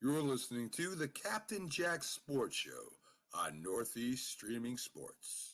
You're listening to the Captain Jack Sports Show on Northeast Streaming Sports.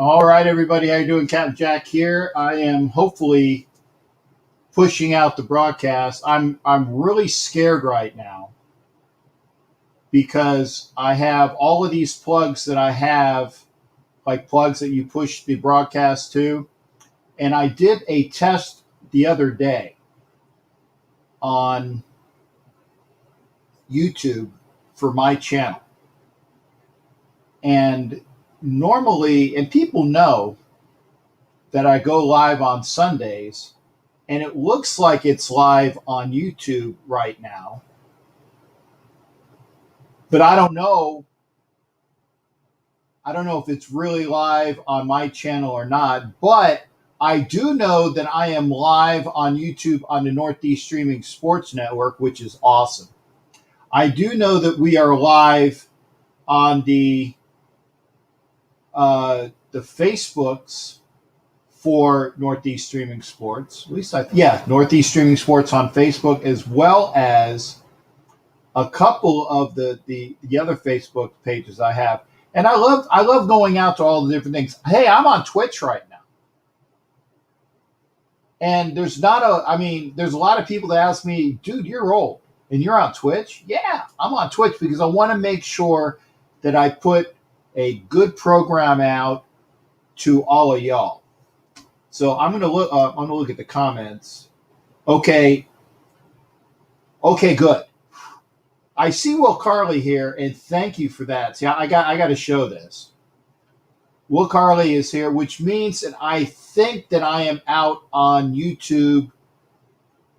All right, everybody, how you doing? Captain Jack here. I am hopefully pushing out the broadcast. I'm really scared right now because I have all of these plugs that I have, like plugs that you push the broadcast to. And I did a test the other day on YouTube for my channel. And normally, and people know that I go live on Sundays, and it looks like it's live on YouTube right now. But I don't know if it's really live on my channel or not. But I do know that I am live on YouTube on the Northeast Streaming Sports Network, which is awesome. I do know that we are live on the Facebooks for Northeast Streaming Sports. At least Northeast Streaming Sports on Facebook, as well as a couple of the other Facebook pages I have. And I love going out to all the different things. Hey, I'm on Twitch right now. And there's a lot of people that ask me, dude, you're old and you're on Twitch? Yeah, I'm on Twitch because I want to make sure that I put a good program out to all of y'all. So I'm gonna look at the comments. Okay, good. I see Will Carley here, and thank you for that. See, I got to show this. Will Carley is here, which means that I think that I am out on YouTube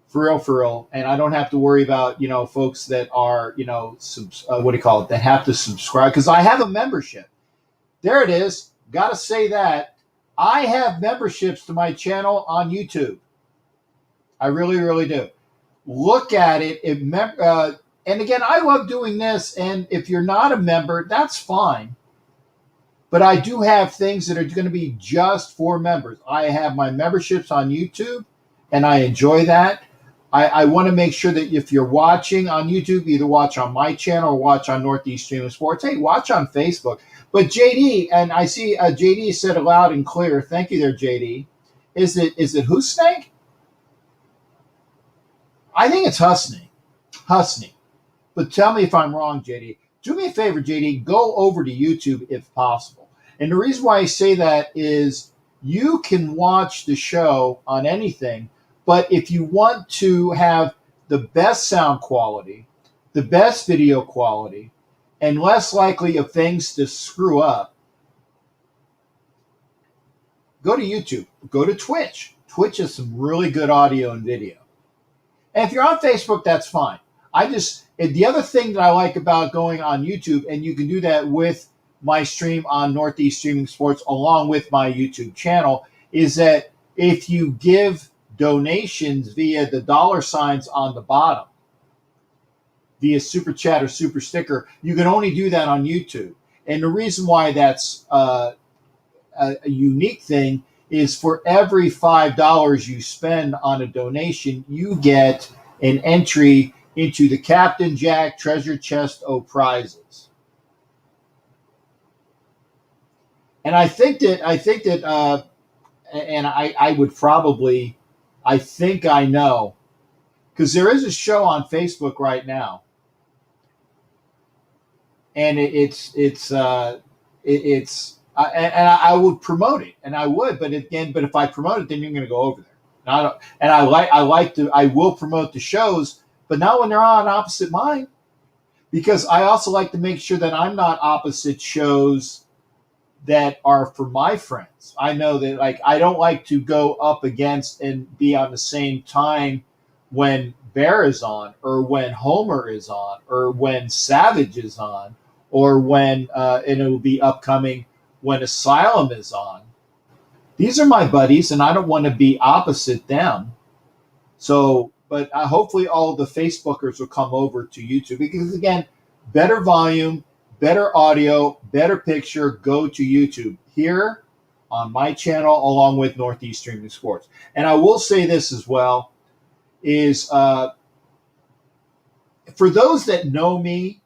for real, and I don't have to worry about folks that are that have to subscribe, because I have a membership. There it is. Got to say that. I have memberships to my channel on YouTube. I really, really do. Look at it. And again, I love doing this. And if you're not a member, that's fine. But I do have things that are going to be just for members. I have my memberships on YouTube, and I enjoy that. I want to make sure that if you're watching on YouTube, either watch on my channel or watch on Northeast Streaming Sports. Hey, watch on Facebook. But JD, and I see JD said it loud and clear. Thank you there, JD. Is it Husney? I think it's Husney. But tell me if I'm wrong, JD. Do me a favor, JD. Go over to YouTube if possible. And the reason why I say that is you can watch the show on anything, but if you want to have the best sound quality, the best video quality, and less likely of things to screw up, go to YouTube. Go to Twitch. Twitch has some really good audio and video. And if you're on Facebook, that's fine. The other thing that I like about going on YouTube, and you can do that with my stream on Northeast Streaming Sports along with my YouTube channel, is that if you give donations via the $ on the bottom, via Super Chat or Super Sticker, you can only do that on YouTube. And the reason why that's a unique thing is for every $5 you spend on a donation, you get an entry into the Captain Jack Treasure Chest O prizes. And I think that and I would probably, I think I know, because there is a show on Facebook right now, and I would promote it, and I would, but if I promote it, then you're going to go over there. I will promote the shows, but not when they're on opposite mine, because I also like to make sure that I'm not opposite shows that are for my friends. I know that I don't like to go up against and be on the same time when Bear is on, or when Homer is on, or when Savage is on, or when and it will be upcoming when Asylum is on. These are my buddies, and I don't want to be opposite them. So, but hopefully all the Facebookers will come over to YouTube, because again, better volume, better audio, better picture, go to YouTube here on my channel along with Northeast Streaming Sports. And I will say this as well, is for those that know me,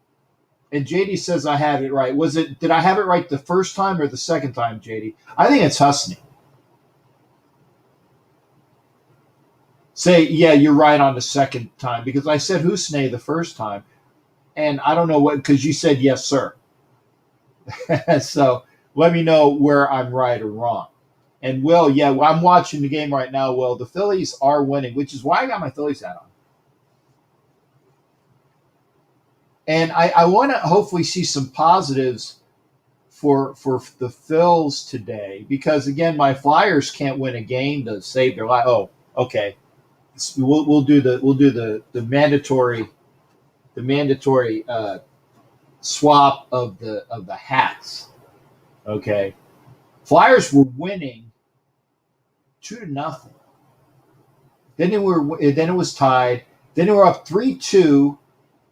and JD says I had it right. Did I have it right the first time or the second time, JD? I think it's Husney. Say, yeah, you're right on the second time, because I said Husney the first time, and I don't know what, because you said yes, sir. So let me know where I'm right or wrong. And Will, yeah, I'm watching the game right now, Will. The Phillies are winning, which is why I got my Phillies hat on. And I want to hopefully see some positives for the Phils today, because again, my Flyers can't win a game to save their life. Oh, okay. We'll do the mandatory swap of the hats. Okay, Flyers were winning 2-0. Then it was tied. Then they were up 3-2,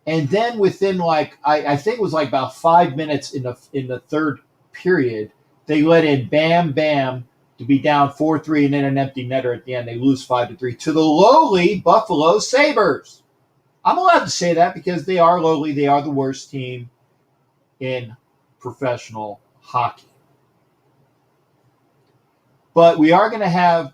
and then within I think it was about 5 minutes in the third period, they let in Bam Bam to be down 4-3, and then an empty netter at the end. They lose 5-3 to the lowly Buffalo Sabres. I'm allowed to say that because they are lowly. They are the worst team in professional hockey. But we are going to have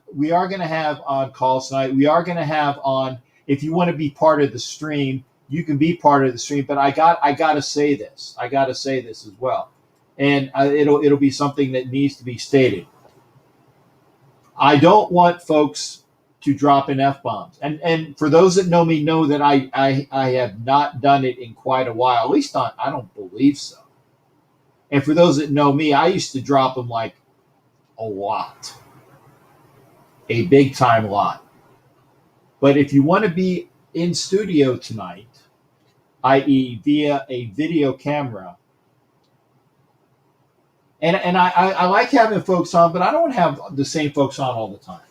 on calls tonight. We are going to have on, if you want to be part of the stream, you can be part of the stream. But I got to say this. I got to say this as well, and it'll be something that needs to be stated. I don't want folks to drop in F-bombs. And for those that know me know that I have not done it in quite a while. At least I don't believe so. And for those that know me, I used to drop them a lot. A big time lot. But if you want to be in studio tonight, i.e. via a video camera, and I like having folks on, but I don't have the same folks on all the time,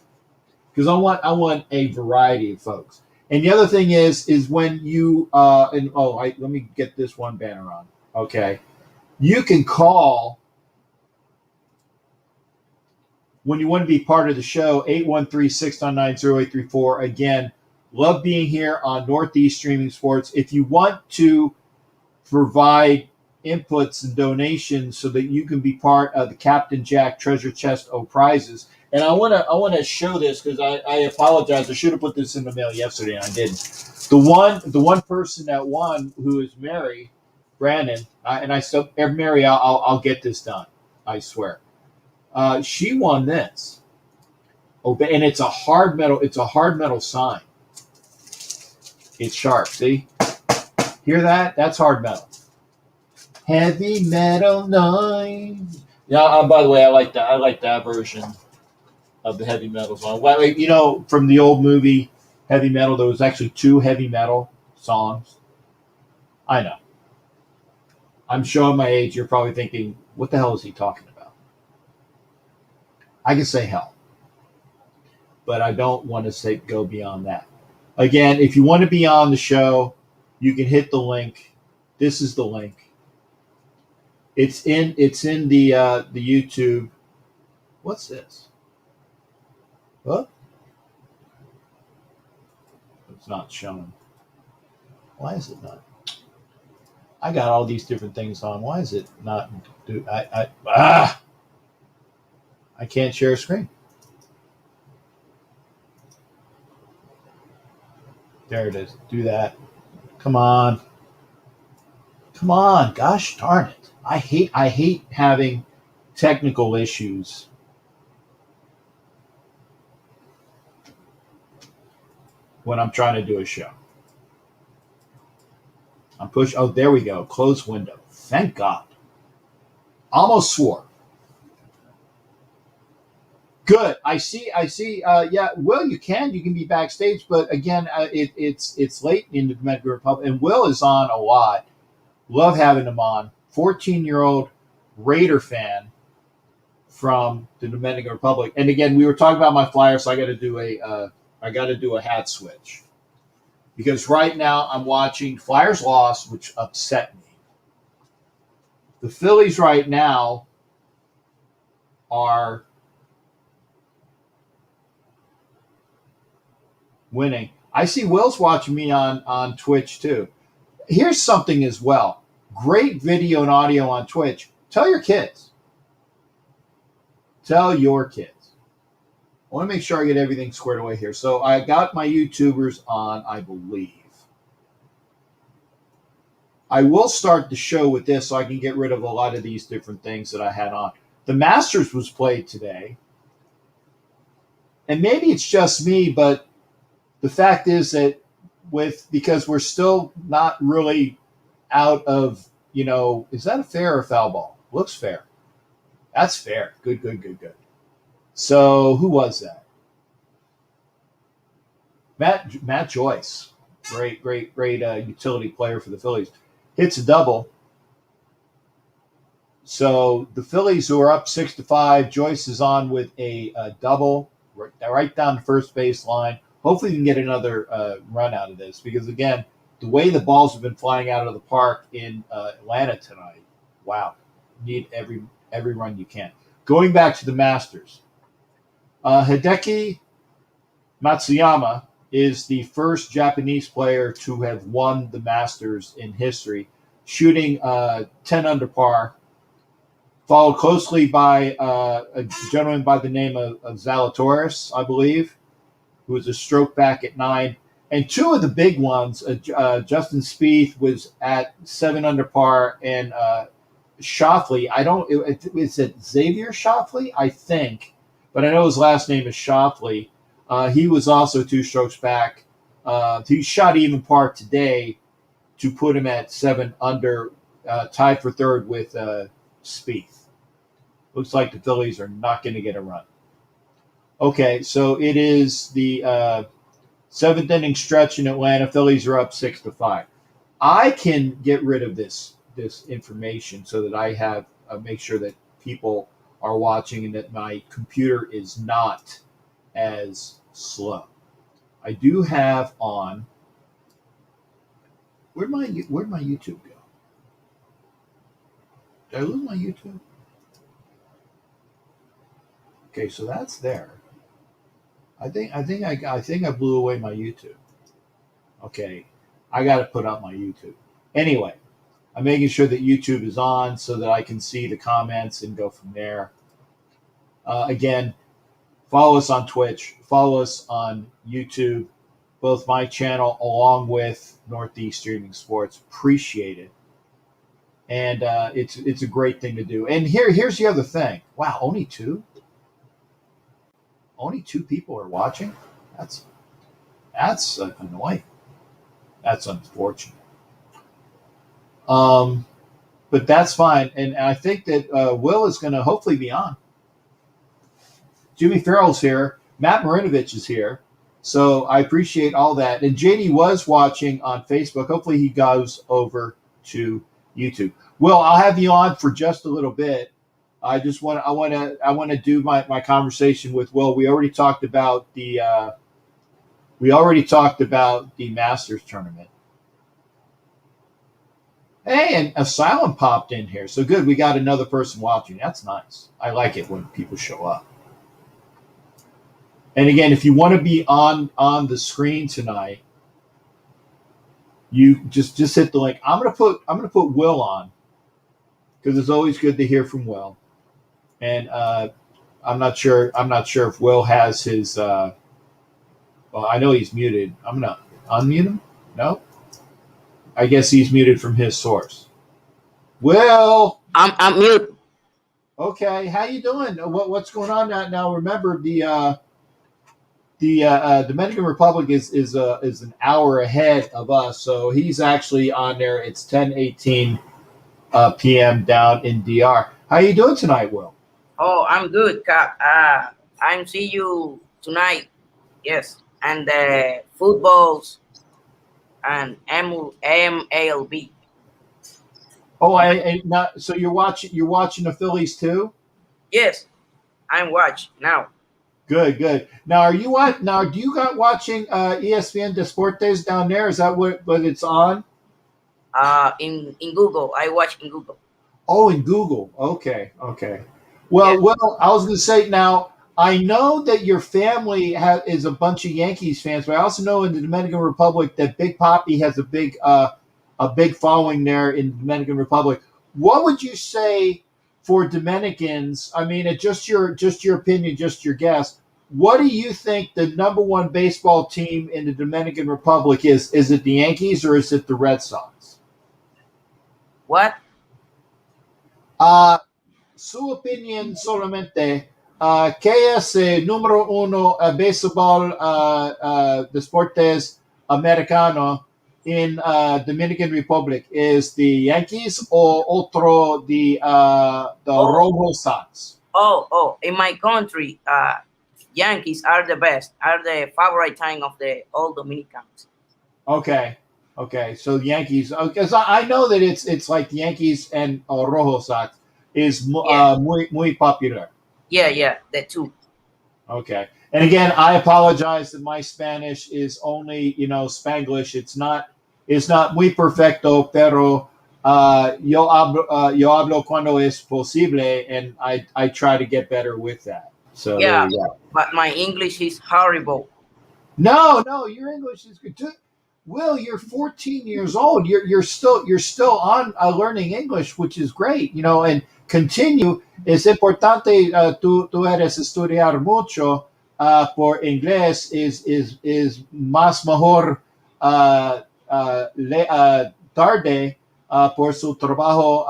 because I want a variety of folks. And the other thing is when you let me get this one banner on. Okay, you can call when you want to be part of the show, 813-699-0834. Again, love being here on Northeast Streaming Sports. If you want to provide inputs and donations so that you can be part of the Captain Jack Treasure Chest O prizes. And I want to show this because I apologize. I should have put this in the mail yesterday and I didn't. The one person that won, who is Mary Brandon, and I said, Mary, I'll get this done. I swear. She won this. Oh, and it's a hard metal. It's a hard metal sign. It's sharp. See? Hear that? That's hard metal. Heavy Metal 9. Yeah. By the way, I like that. I like that version of the Heavy Metal song. Well, you know, from the old movie Heavy Metal, there was actually 2 Heavy Metal songs. I know. I'm showing my age. You're probably thinking, what the hell is he talking about? I can say hell, but I don't want to go beyond that. Again, if you want to be on the show, you can hit the link. This is the link. It's in the YouTube. What's this? What? It's not showing. Why is it not? I got all these different things on. Why is it not? I can't share a screen. There it is. Do that. Come on. Come on. Gosh darn it. I hate having technical issues. When I'm trying to do a show. I'm pushing. Oh, there we go. Close window. Thank God. Almost swore. Good. I see. Yeah. Will, you can be backstage, but again, it's late in the Dominican Republic, and Will is on a lot. Love having him on. 14-year-old Raider fan from the Dominican Republic, and again, we were talking about my Flyers, so I got to do a hat switch because right now I'm watching Flyers loss, which upset me. The Phillies right now are winning. I see Will's watching me on Twitch too. Here's something as well. Great video and audio on Twitch. Tell your kids. Tell your kids. I want to make sure I get everything squared away here. So I got my YouTubers on, I believe. I will start the show with this so I can get rid of a lot of these different things that I had on. The Masters was played today. And maybe it's just me, but the fact is that because we're still not really out of, is that a fair or foul ball? Looks fair. That's fair. Good. So who was that? Matt Joyce. Great utility player for the Phillies. Hits a double. So the Phillies, who are up 6-5, Joyce is on with a double right down the first base line. Hopefully we can get another run out of this because, again, the way the balls have been flying out of the park in Atlanta tonight, wow, need every run you can. Going back to the Masters, Hideki Matsuyama is the first Japanese player to have won the Masters in history, shooting 10 under par, followed closely by a gentleman by the name of Zalatoris, I believe, who was a stroke back at 9. And 2 of the big ones, Justin Spieth was at 7 under par, and Schauffele, is it Xavier Schauffele? I think, but I know his last name is Schauffele. He was also 2 strokes back. He shot even par today to put him at 7 under, tied for third with Spieth. Looks like the Phillies are not going to get a run. Okay, so it is the 7th inning stretch in Atlanta. Phillies are up 6-5. I can get rid of this information so that I have make sure that people are watching and that my computer is not as slow. I do have on. Where'd my YouTube go? Did I lose my YouTube? Okay, so that's there. I think I blew away my YouTube. Okay, I got to put up my YouTube. Anyway, I'm making sure that YouTube is on so that I can see the comments and go from there. Again, follow us on Twitch, follow us on YouTube, both my channel along with Northeast Streaming Sports. Appreciate it, and it's a great thing to do. And here's the other thing. Wow, only two people are watching. That's annoying. That's unfortunate. But that's fine, and I think that Will is going to hopefully be on. Jimmy Farrell's here. Matt Marinovich is here. So I appreciate all that. And JD was watching on Facebook. Hopefully he goes over to YouTube. Will, I'll have you on for just a little bit. I want to do my conversation with Will. We already talked about the Masters tournament. Hey, and Asylum popped in here. So good. We got another person watching. That's nice. I like it when people show up. And again, if you want to be on the screen tonight, you just hit the link. I'm gonna put Will on because it's always good to hear from Will. And I'm not sure if Will has his. Well, I know he's muted. I'm gonna unmute him. No, I guess he's muted from his source. Will, I'm mute. Okay, how you doing? What's going on now? Remember the Dominican Republic is an hour ahead of us, so he's actually on there. It's 10:18 p.m. down in DR. How you doing tonight, Will? Oh, I'm good, Cap. I'm see you tonight. Yes, and the footballs and MLB. Oh, not so you're watching the Phillies too? Yes, I'm watching now. Good. Now, are you what? Now, do you got watching ESPN Deportes down there? Is that what it's on? In Google, I watch in Google. Oh, in Google. Okay. Well, Yeah. Well, I was going to say now. I know that your family is a bunch of Yankees fans, but I also know in the Dominican Republic that Big Papi has a big following there in the Dominican Republic. What would you say for Dominicans? I mean, it's just your opinion, just your guess. What do you think the number one baseball team in the Dominican Republic is? Is it the Yankees or is it the Red Sox? What? Su opinion solamente. ¿Qué es el número uno béisbol deportes americano in Dominican Republic? Is the Yankees or otro the Rojo Sox? Oh! In my country, Yankees are the best. Are the favorite time of the all Dominicans. Okay. So the Yankees, because I know that it's like the Yankees and Rojo Sox is muy popular. Yeah, the two. Okay. And again, I apologize that my Spanish is only, Spanglish. It's not muy perfecto, pero yo hablo cuando es posible, and I try to get better with that. So Yeah, there you go. but my English is horrible. No, your English is good too. Will, you're 14 years old. You're still on learning English, which is great. And continue. Es importante. Tú eres estudiar mucho por inglés. Es más mejor tarde por su trabajo.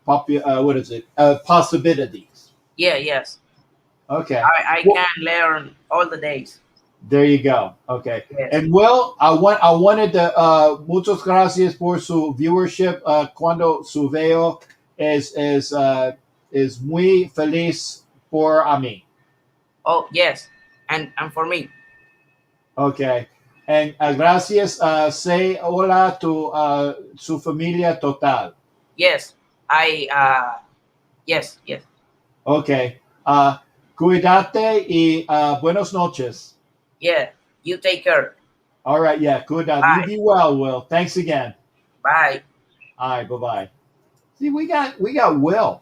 What is it? Possibilities. Yeah, yes. Okay. I can learn all the days. There you go. Okay. Yes. And Will, I wanted to muchas gracias por su viewership. Cuando su veo es muy feliz por a mí. Oh, yes. And for me. Okay. And gracias. Say hola to su familia total. Yes. Yes. Okay. Cuídate y buenas noches. Yeah. You take care. All right. Yeah. Cuídate. Bye. You be well, Will. Thanks again. Bye. All right. Bye-bye. See, we got Will.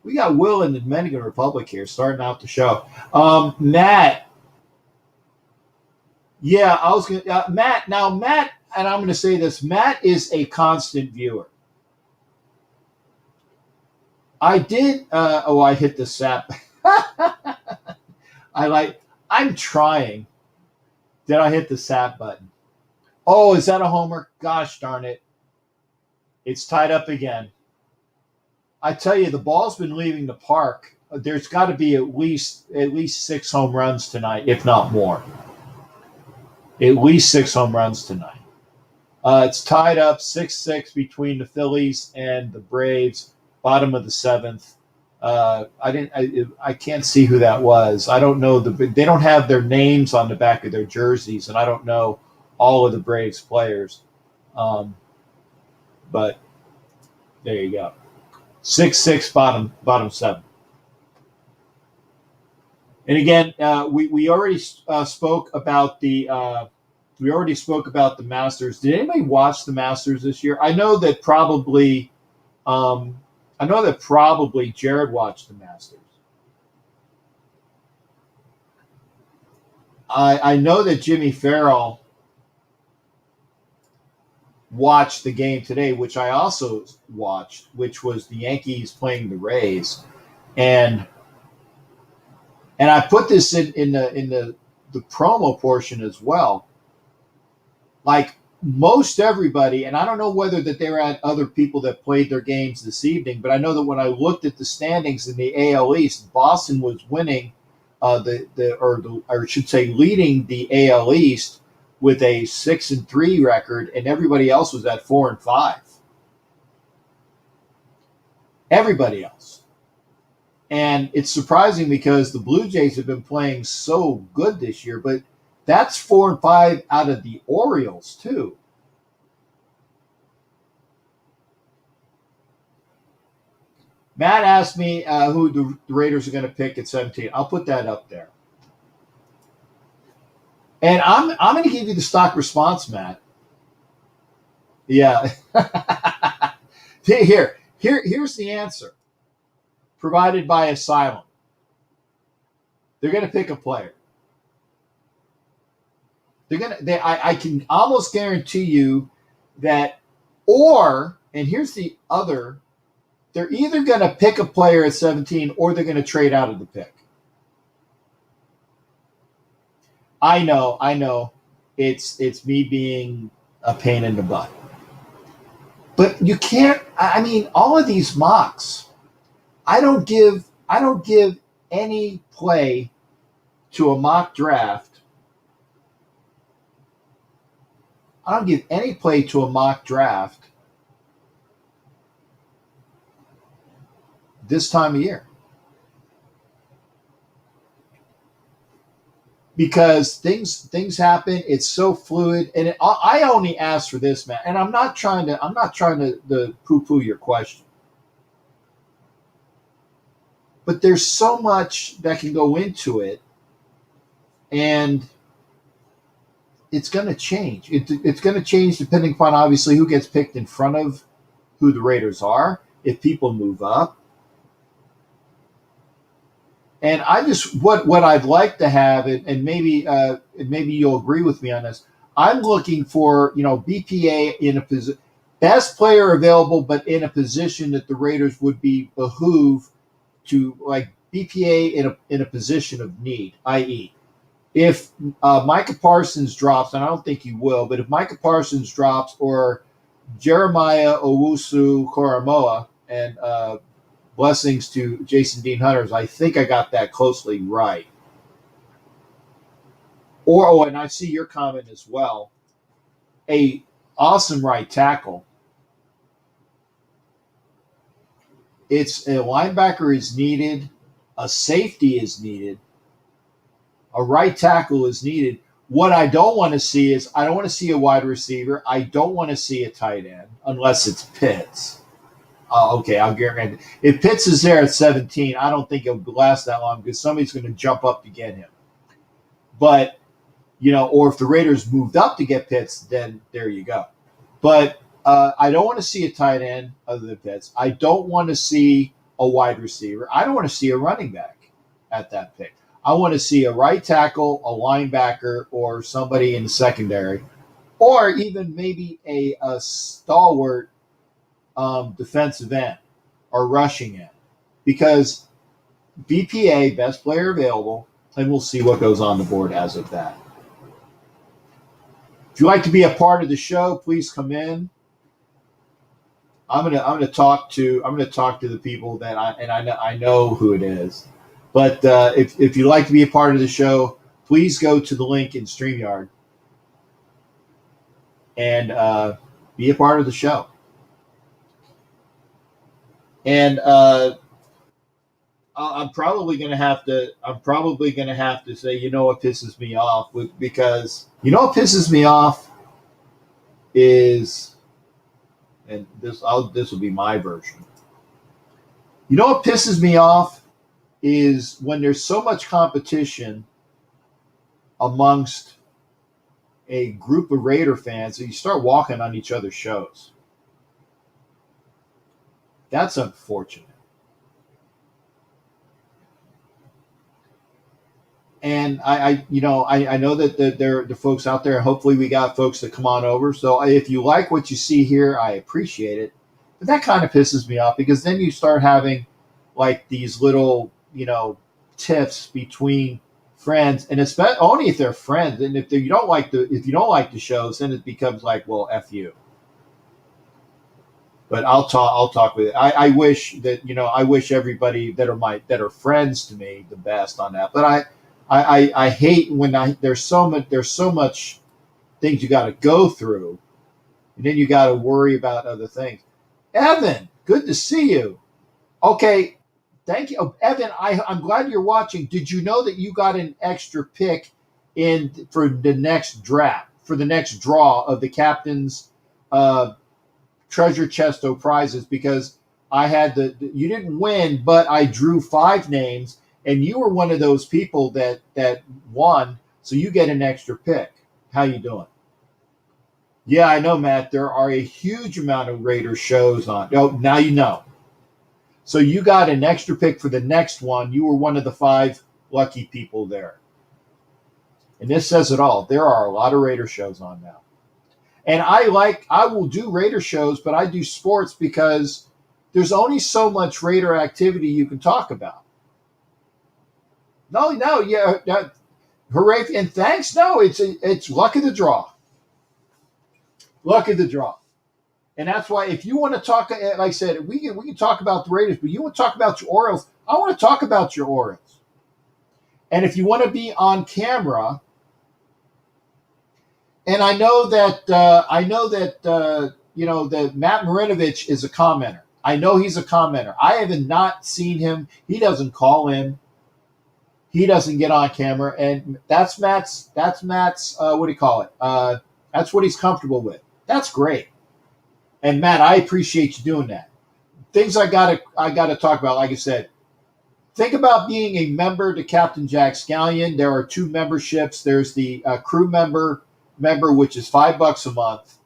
We got Will in the Dominican Republic here, starting out the show. Matt. Yeah, I was going to, Matt, and I'm going to say this, Matt is a constant viewer. I did, I hit the sap. I'm trying. Did I hit the sap button? Oh, is that a homer? Gosh darn it. It's tied up again. I tell you, the ball's been leaving the park. There's got to be at least 6 home runs tonight, if not more. At least 6 home runs tonight. It's tied up 6-6 between the Phillies and the Braves, bottom of the 7th. I can't see who that was. I don't know. They don't have their names on the back of their jerseys, and I don't know all of the Braves players. But there you go. 6-6 bottom 7. And again, we already spoke about the Masters. Did anybody watch the Masters this year? I know that probably Jared watched the Masters. I know that Jimmy Farrell watched the game today, which I also watched, which was the Yankees playing the Rays, and I put this in the promo portion as well. Like most everybody, and I don't know whether that there were other people that played their games this evening, but I know that when I looked at the standings in the AL East, Boston was winning leading the AL East with a 6-3 record, and everybody else was at 4-5. Everybody else. And it's surprising because the Blue Jays have been playing so good this year, but that's 4-5 out of the Orioles, too. Matt asked me who the Raiders are going to pick at 17. I'll put that up there. And I'm going to give you the stock response, Matt. Yeah. Here's the answer provided by Asylum. They're going to pick a player. I can almost guarantee you that, and here's the other, they're either going to pick a player at 17 or they're going to trade out of the pick. I know. It's me being a pain in the butt. But you can't, all of these mocks, I don't give any play to a mock draft. I don't give any play to a mock draft this time of year. Because things happen, it's so fluid, and I only ask for this, man. And I'm not trying to poo-poo your question, but there's so much that can go into it, and it's going to change. It's going to change depending upon obviously who gets picked in front of who the Raiders are, if people move up. And I just what I'd like to have, and maybe you'll agree with me on this. I'm looking for BPA in a position, best player available, but in a position that the Raiders would be behoove to, like BPA in a position of need, i.e., if Micah Parsons drops, and I don't think he will, but if Micah Parsons drops or Jeremiah Owusu-Koramoah, and blessings to Jason Dean Hunters. I think I got that closely right. And I see your comment as well. A awesome right tackle. It's a linebacker is needed, a safety is needed, a right tackle is needed. What I don't want to see is I don't want to see a wide receiver. I don't want to see a tight end unless it's Pitts. Okay, I'll guarantee. If Pitts is there at 17, I don't think it'll last that long because somebody's going to jump up to get him. But, or if the Raiders moved up to get Pitts, then there you go. But I don't want to see a tight end other than Pitts. I don't want to see a a wide receiver. I don't want to see a running back at that pick. I want to see a right tackle, a linebacker, or somebody in the secondary, or even maybe a stalwart defensive end or rushing end, because BPA, best player available, and we'll see what goes on the board as of that. If you'd like to be a part of the show, please come in. I'm gonna talk to the people that I know who it is. But if you'd like to be a part of the show, please go to the link in StreamYard and be a part of the show. And I'm probably gonna have to say, you know what pisses me off, because you know what pisses me off is, and this will be my version. You know what pisses me off is when there's so much competition amongst a group of Raider fans that you start walking on each other's shows. That's unfortunate. And I know that there are the folks out there. Hopefully we got folks that come on over. So if you like what you see here, I appreciate it. But that kind of pisses me off, because then you start having like these little, tiffs between friends, and especially only if they're friends. And if you don't like the shows, then it becomes like, well, F you. But I'll talk with it. I wish that, I wish everybody that are friends to me the best on that. But I hate when there's so much things you got to go through, and then you got to worry about other things. Evan, good to see you. Okay, thank you, Evan. I'm glad you're watching. Did you know that you got an extra pick for the next draft, for the next draw of the captain's treasure chest of prizes? Because I had you didn't win, but I drew 5 names. And you were one of those people that won, so you get an extra pick. How you doing? Yeah, I know, Matt. There are a huge amount of Raider shows on. Oh, now you know. So you got an extra pick for the next one. You were one of the 5 lucky people there. And this says it all. There are a lot of Raider shows on now. And I will do Raider shows, but I do sports because there's only so much Raider activity you can talk about. No, yeah, hooray and thanks. No, it's luck of the draw. Luck of the draw. And that's why, if you want to talk, like I said, we can talk about the Raiders, but you want to talk about your Orioles, I want to talk about your Orioles. And if you want to be on camera, and I know that that Matt Marinovich is a commenter. I know he's a commenter. I have not seen him. He doesn't call in. He doesn't get on camera, and that's Matt's. What do you call it? That's what he's comfortable with. That's great. And Matt, I appreciate you doing that. Things I gotta talk about. Like I said, think about being a member to Captain Jack Scallion. There are 2 memberships. There's the crew member, which is $5 a month,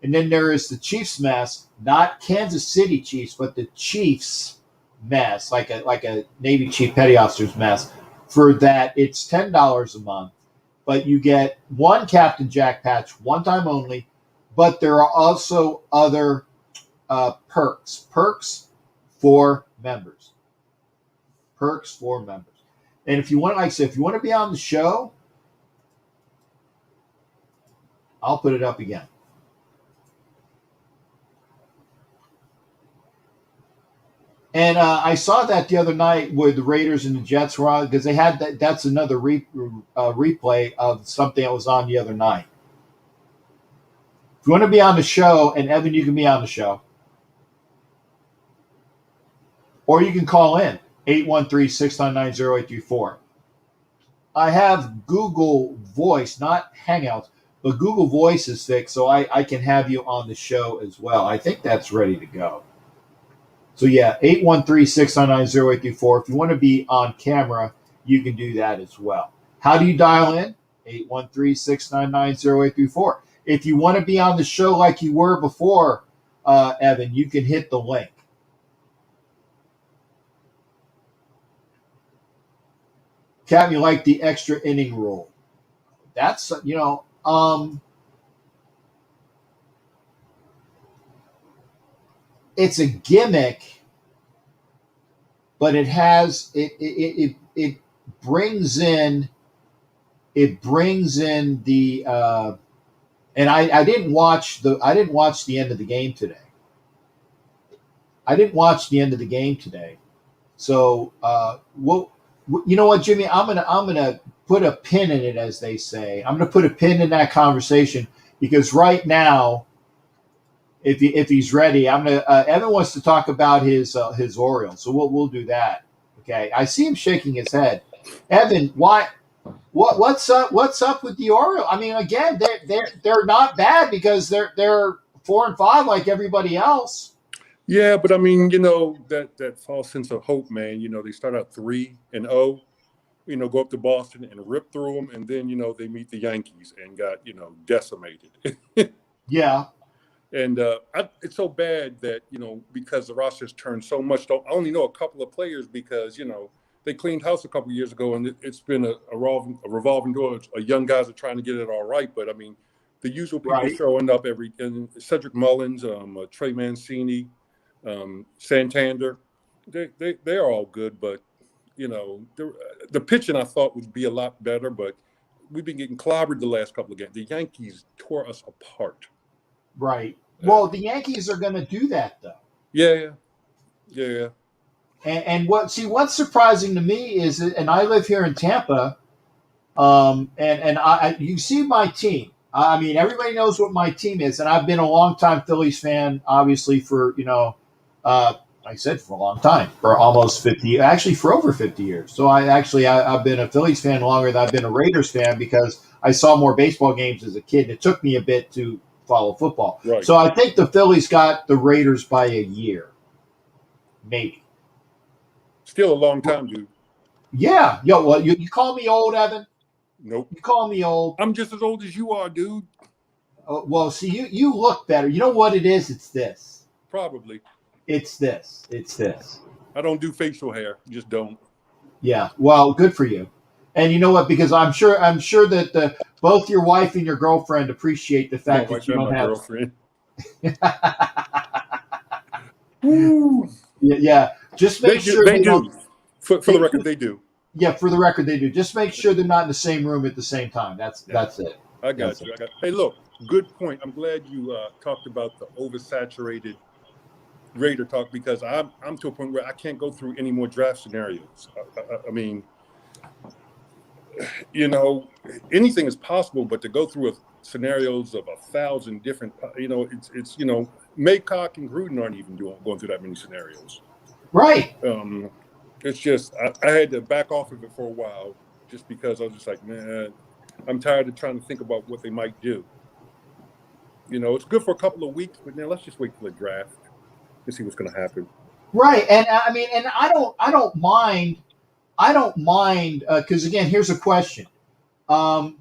and then there is the Chiefs mess, not Kansas City Chiefs, but the Chiefs mess, like a Navy Chief Petty Officer's mess. For that, it's $10 a month, but you get 1 Captain Jack patch, one time only. But there are also other perks for members. And if you want, like I said, if you want to be on the show, I'll put it up again. And I saw that the other night where the Raiders and the Jets were on, because they had that. That's another replay of something that was on the other night. If you want to be on the show, and Evan, you can be on the show, or you can call in 813-699-0834. I have Google Voice, not Hangouts, but Google Voice is fixed, so I can have you on the show as well. I think that's ready to go. So yeah, 813-699-0834. If you want to be on camera, you can do that as well. How do you dial in? 813-699-0834. If you want to be on the show like you were before, Evan, you can hit the link. Captain, you like the extra inning rule? That's it's a gimmick, but it has it brings in the and I didn't watch the end of the game today. So you know what, Jimmy? I'm gonna put a pin in it, as they say. I'm gonna put a pin in that conversation because right now, if he's ready, I'm gonna. Evan wants to talk about his Orioles, so we'll do that. Okay, I see him shaking his head. Evan, why? What's up? What's up with the Orioles? I mean, again, they're not bad because they're 4-5 like everybody else. Yeah, but I mean, that false sense of hope, man. They start out 3-0, go up to Boston and rip through them, and then they meet the Yankees and got decimated. Yeah. And it's so bad that because the roster's turned so much. I only know a couple of players because they cleaned house a couple of years ago, and it's been a revolving door. Young guys are trying to get it all right, but I mean, the usual people showing up and Cedric Mullins, Trey Mancini. Santander, they're all good, but the pitching I thought would be a lot better, but we've been getting clobbered the last couple of games. The Yankees tore us apart. Right. Well, the Yankees are going to do that though. Yeah. And what's surprising to me is, and I live here in Tampa, and I you see my team. I mean, everybody knows what my team is, and I've been a longtime Phillies fan, obviously for like I said, for a long time, for almost 50, actually for over 50 years. So I've been a Phillies fan longer than I've been a Raiders fan because I saw more baseball games as a kid. And it took me a bit to follow football. Right. So I think the Phillies got the Raiders by a year, maybe. Still a long time, dude. Yeah. Yo, well, you call me old, Evan? Nope. You call me old? I'm just as old as you are, dude. Well, see, you look better. You know what it is? It's this. Probably. It's this. I don't do facial hair. Just don't. Yeah. Well, good for you. And you know what? Because I'm sure that both your wife and your girlfriend appreciate the fact that you don't have. Girlfriend. Yeah. Just make sure they do. For the record, they do. Yeah, for the record, they do. Just make sure they're not in the same room at the same time. That's it. I got you. Hey, look, good point. I'm glad you talked about the oversaturated Raider talk because I'm to a point where I can't go through any more draft scenarios. I mean, anything is possible, but to go through scenarios of 1,000 different, it's Maycock and Gruden aren't even going through that many scenarios. Right. It's just I had to back off of it for a while just because I was just like, man, I'm tired of trying to think about what they might do. It's good for a couple of weeks, but now let's just wait for the draft and see what's going to happen. Right, and I mean, and I don't mind because again, here's a question. And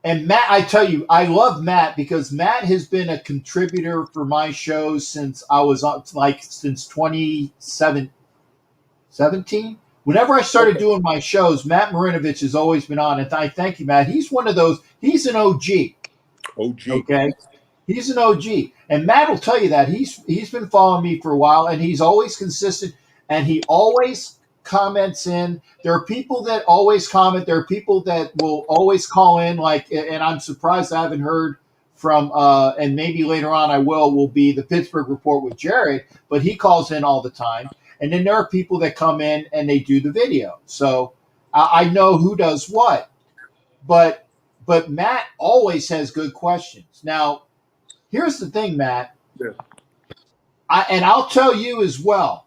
Matt, I tell you, I love Matt because Matt has been a contributor for my shows since I was on, since 2017. Whenever I started doing my shows, Matt Marinovich has always been on, and I thank you, Matt. He's one of those. He's an OG. Okay, he's an OG, and Matt will tell you that he's been following me for a while, and he's always consistent, and he always comments in. There are people that always comment. There are people that will always call in, and I'm surprised I haven't heard from, and maybe later on I will be the Pittsburgh Report with Jared, but he calls in all the time. And then there are people that come in and they do the video. So I know who does what. But Matt always has good questions. Now, here's the thing, Matt. Yeah. I'll tell you as well.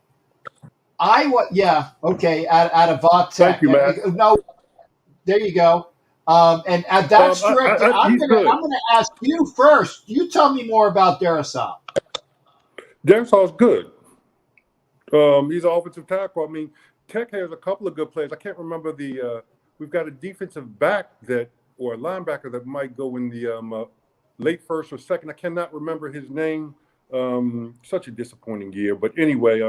Out of Vaught Tech. Thank you, Matt. No, there you go. And that's correct. I'm going to ask you first. You tell me more about Darrisaw. Darrisaw's good. He's an offensive tackle. I mean, Tech has a couple of good players. I can't remember we've got a defensive back or a linebacker that might go in the late first or second. I cannot remember his name. Such a disappointing year. But anyway,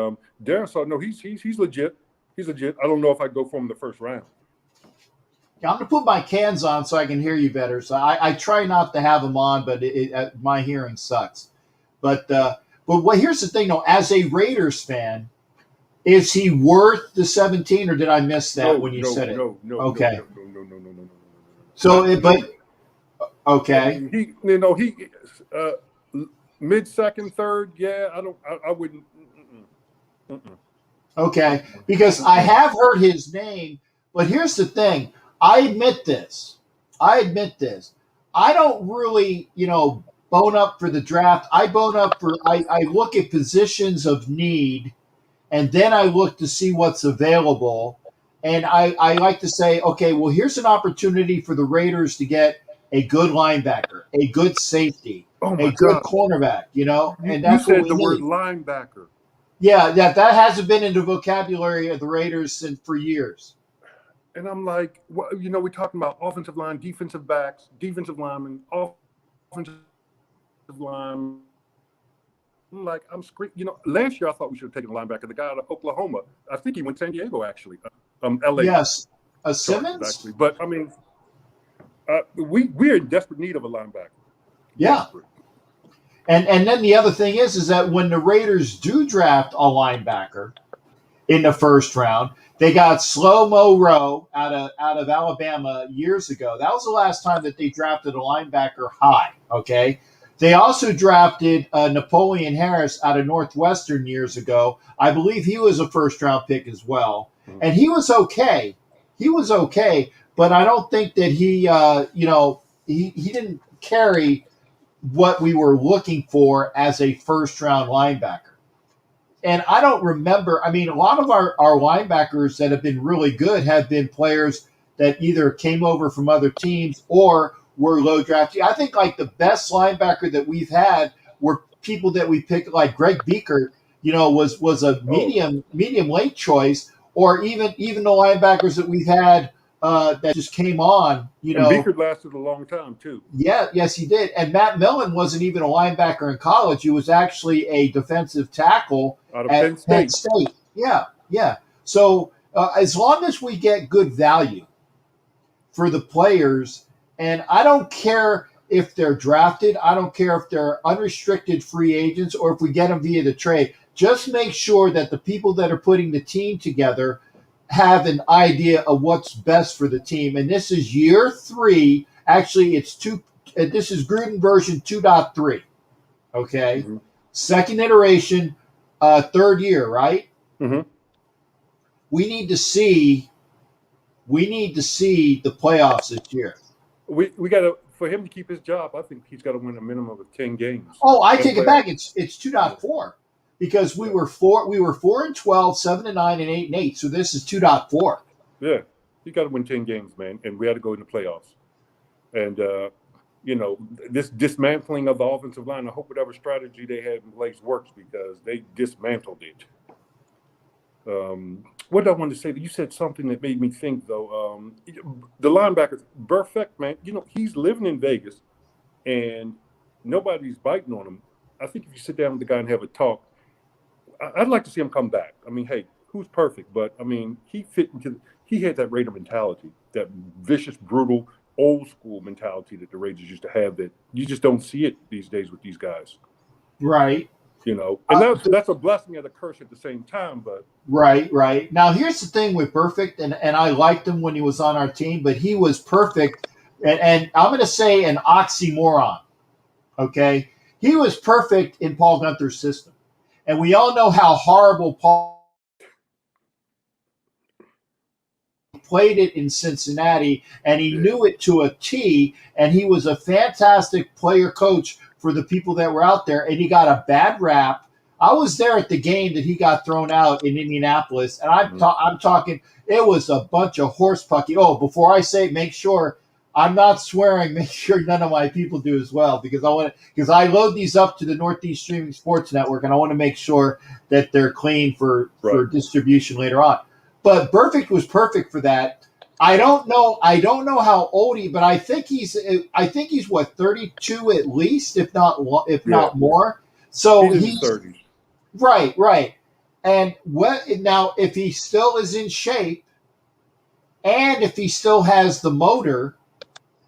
Darrisaw, no, he's legit. He's legit. I don't know if I'd go for him in the first round. I'm going to put my cans on so I can hear you better. So I try not to have them on, but my hearing sucks. But here's the thing, though. As a Raiders fan, is he worth the 17, or did I miss that when you said it? No. Okay. No. So, okay. He mid second, third. Yeah, I wouldn't. Okay, because I have heard his name, but here's the thing. I admit this. I don't really, bone up for the draft. I look at positions of need, and then I look to see what's available. And I like to say, okay, well, here's an opportunity for the Raiders to get a good linebacker, a good safety, a good cornerback, and that's you said what we the need. word linebacker. Yeah, that hasn't been in the vocabulary of the Raiders for years. And I'm like, we're talking about offensive line, defensive backs, defensive linemen, offensive line. I'm like, I'm screaming. Last year I thought we should have taken a linebacker. The guy out of Oklahoma, I think he went to San Diego actually. LA. Yes, Simmons. Actually, but I mean, we're in desperate need of a linebacker. Yeah. Desperate. And then the other thing is that when the Raiders do draft a linebacker in the first round, they got Slow-Mo Rowe out of Alabama years ago. That was the last time that they drafted a linebacker high. Okay. They also drafted Napoleon Harris out of Northwestern years ago. I believe he was a first-round pick as well. And he was okay. But I don't think that he didn't carry what we were looking for as a first-round linebacker. And I don't remember. I mean, a lot of our linebackers that have been really good have been players that either came over from other teams or were low drafted. I think like the best linebacker that we've had were people that we picked, like Greg Beaker, was a medium late choice, or even the linebackers that we've had that just came on. And Beaker lasted a long time too. Yeah, yes, he did. And Matt Millen wasn't even a linebacker in college. He was actually a defensive tackle out of at Penn State. Yeah. So as long as we get good value for the players, and I don't care if they're drafted, I don't care if they're unrestricted free agents or if we get them via the trade, just make sure that the people that are putting the team together have an idea of what's best for the team. And this is year 3. Actually, this is Gruden version 2.3. Okay. Mm-hmm. Second iteration, third year, right? Mm-hmm. We need to see the playoffs this year. We got to, for him to keep his job, I think he's got to win a minimum of 10 games. Oh, I take it back. It's 2.4 because we were 4-12, 7-9, and 8-8. So this is 2.4. Yeah, you got to win 10 games, man, and we had to go in the playoffs. And this dismantling of the offensive line, I hope whatever strategy they had in place works because they dismantled it. What I wanted to say, you said something that made me think, though. The linebackers, Burfict, man, he's living in Vegas, and nobody's biting on him. I think if you sit down with the guy and have a talk, I'd like to see him come back. I mean, hey, who's perfect? But, I mean, he had that Raider mentality, that vicious, brutal, old-school mentality that the Raiders used to have that you just don't see it these days with these guys. Right. And that's a blessing and a curse at the same time. But right. Now here's the thing with Burfict, and I liked him when he was on our team, but he was perfect, and I'm going to say an oxymoron. Okay, he was perfect in Paul Guenther's system, and we all know how horrible Paul played it in Cincinnati, and he knew it to a T, and he was a fantastic player coach for the people that were out there, and he got a bad rap. I was there at the game that he got thrown out in Indianapolis, and I'm talking, it was a bunch of horse pucky. Oh, before I say, make sure I'm not swearing. Make sure none of my people do as well, because I load these up to the Northeast Streaming Sports Network, and I want to make sure that they're clean for distribution later on. But Burfict was perfect for that. I don't know how old but I think he's what, 32 at least, if not more. So he's 30s. Right. And now if he still is in shape, and if he still has the motor,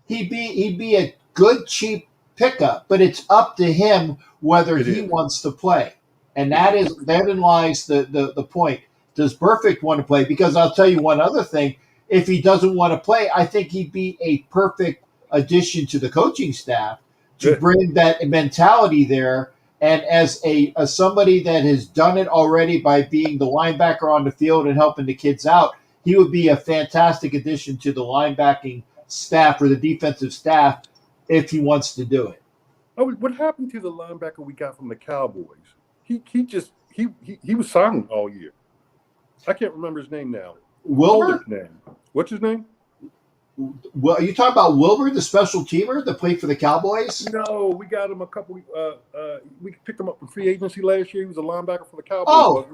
he'd be a good cheap pickup. But it's up to him whether he wants to play, and therein lies the point. Does Burfict want to play? Because I'll tell you one other thing: if he doesn't want to play, I think he'd be a perfect addition to the coaching staff to bring that mentality there. And as somebody that has done it already by being the linebacker on the field and helping the kids out, he would be a fantastic addition to the linebacking staff or the defensive staff if he wants to do it. Oh, what happened to the linebacker we got from the Cowboys? He was silent all year. I can't remember his name now. Wilbur? What's his name? Well, are you talking about Wilbur, the special teamer that played for the Cowboys? No, we got him a couple. We picked him up from free agency last year. He was a linebacker for the Cowboys. Oh,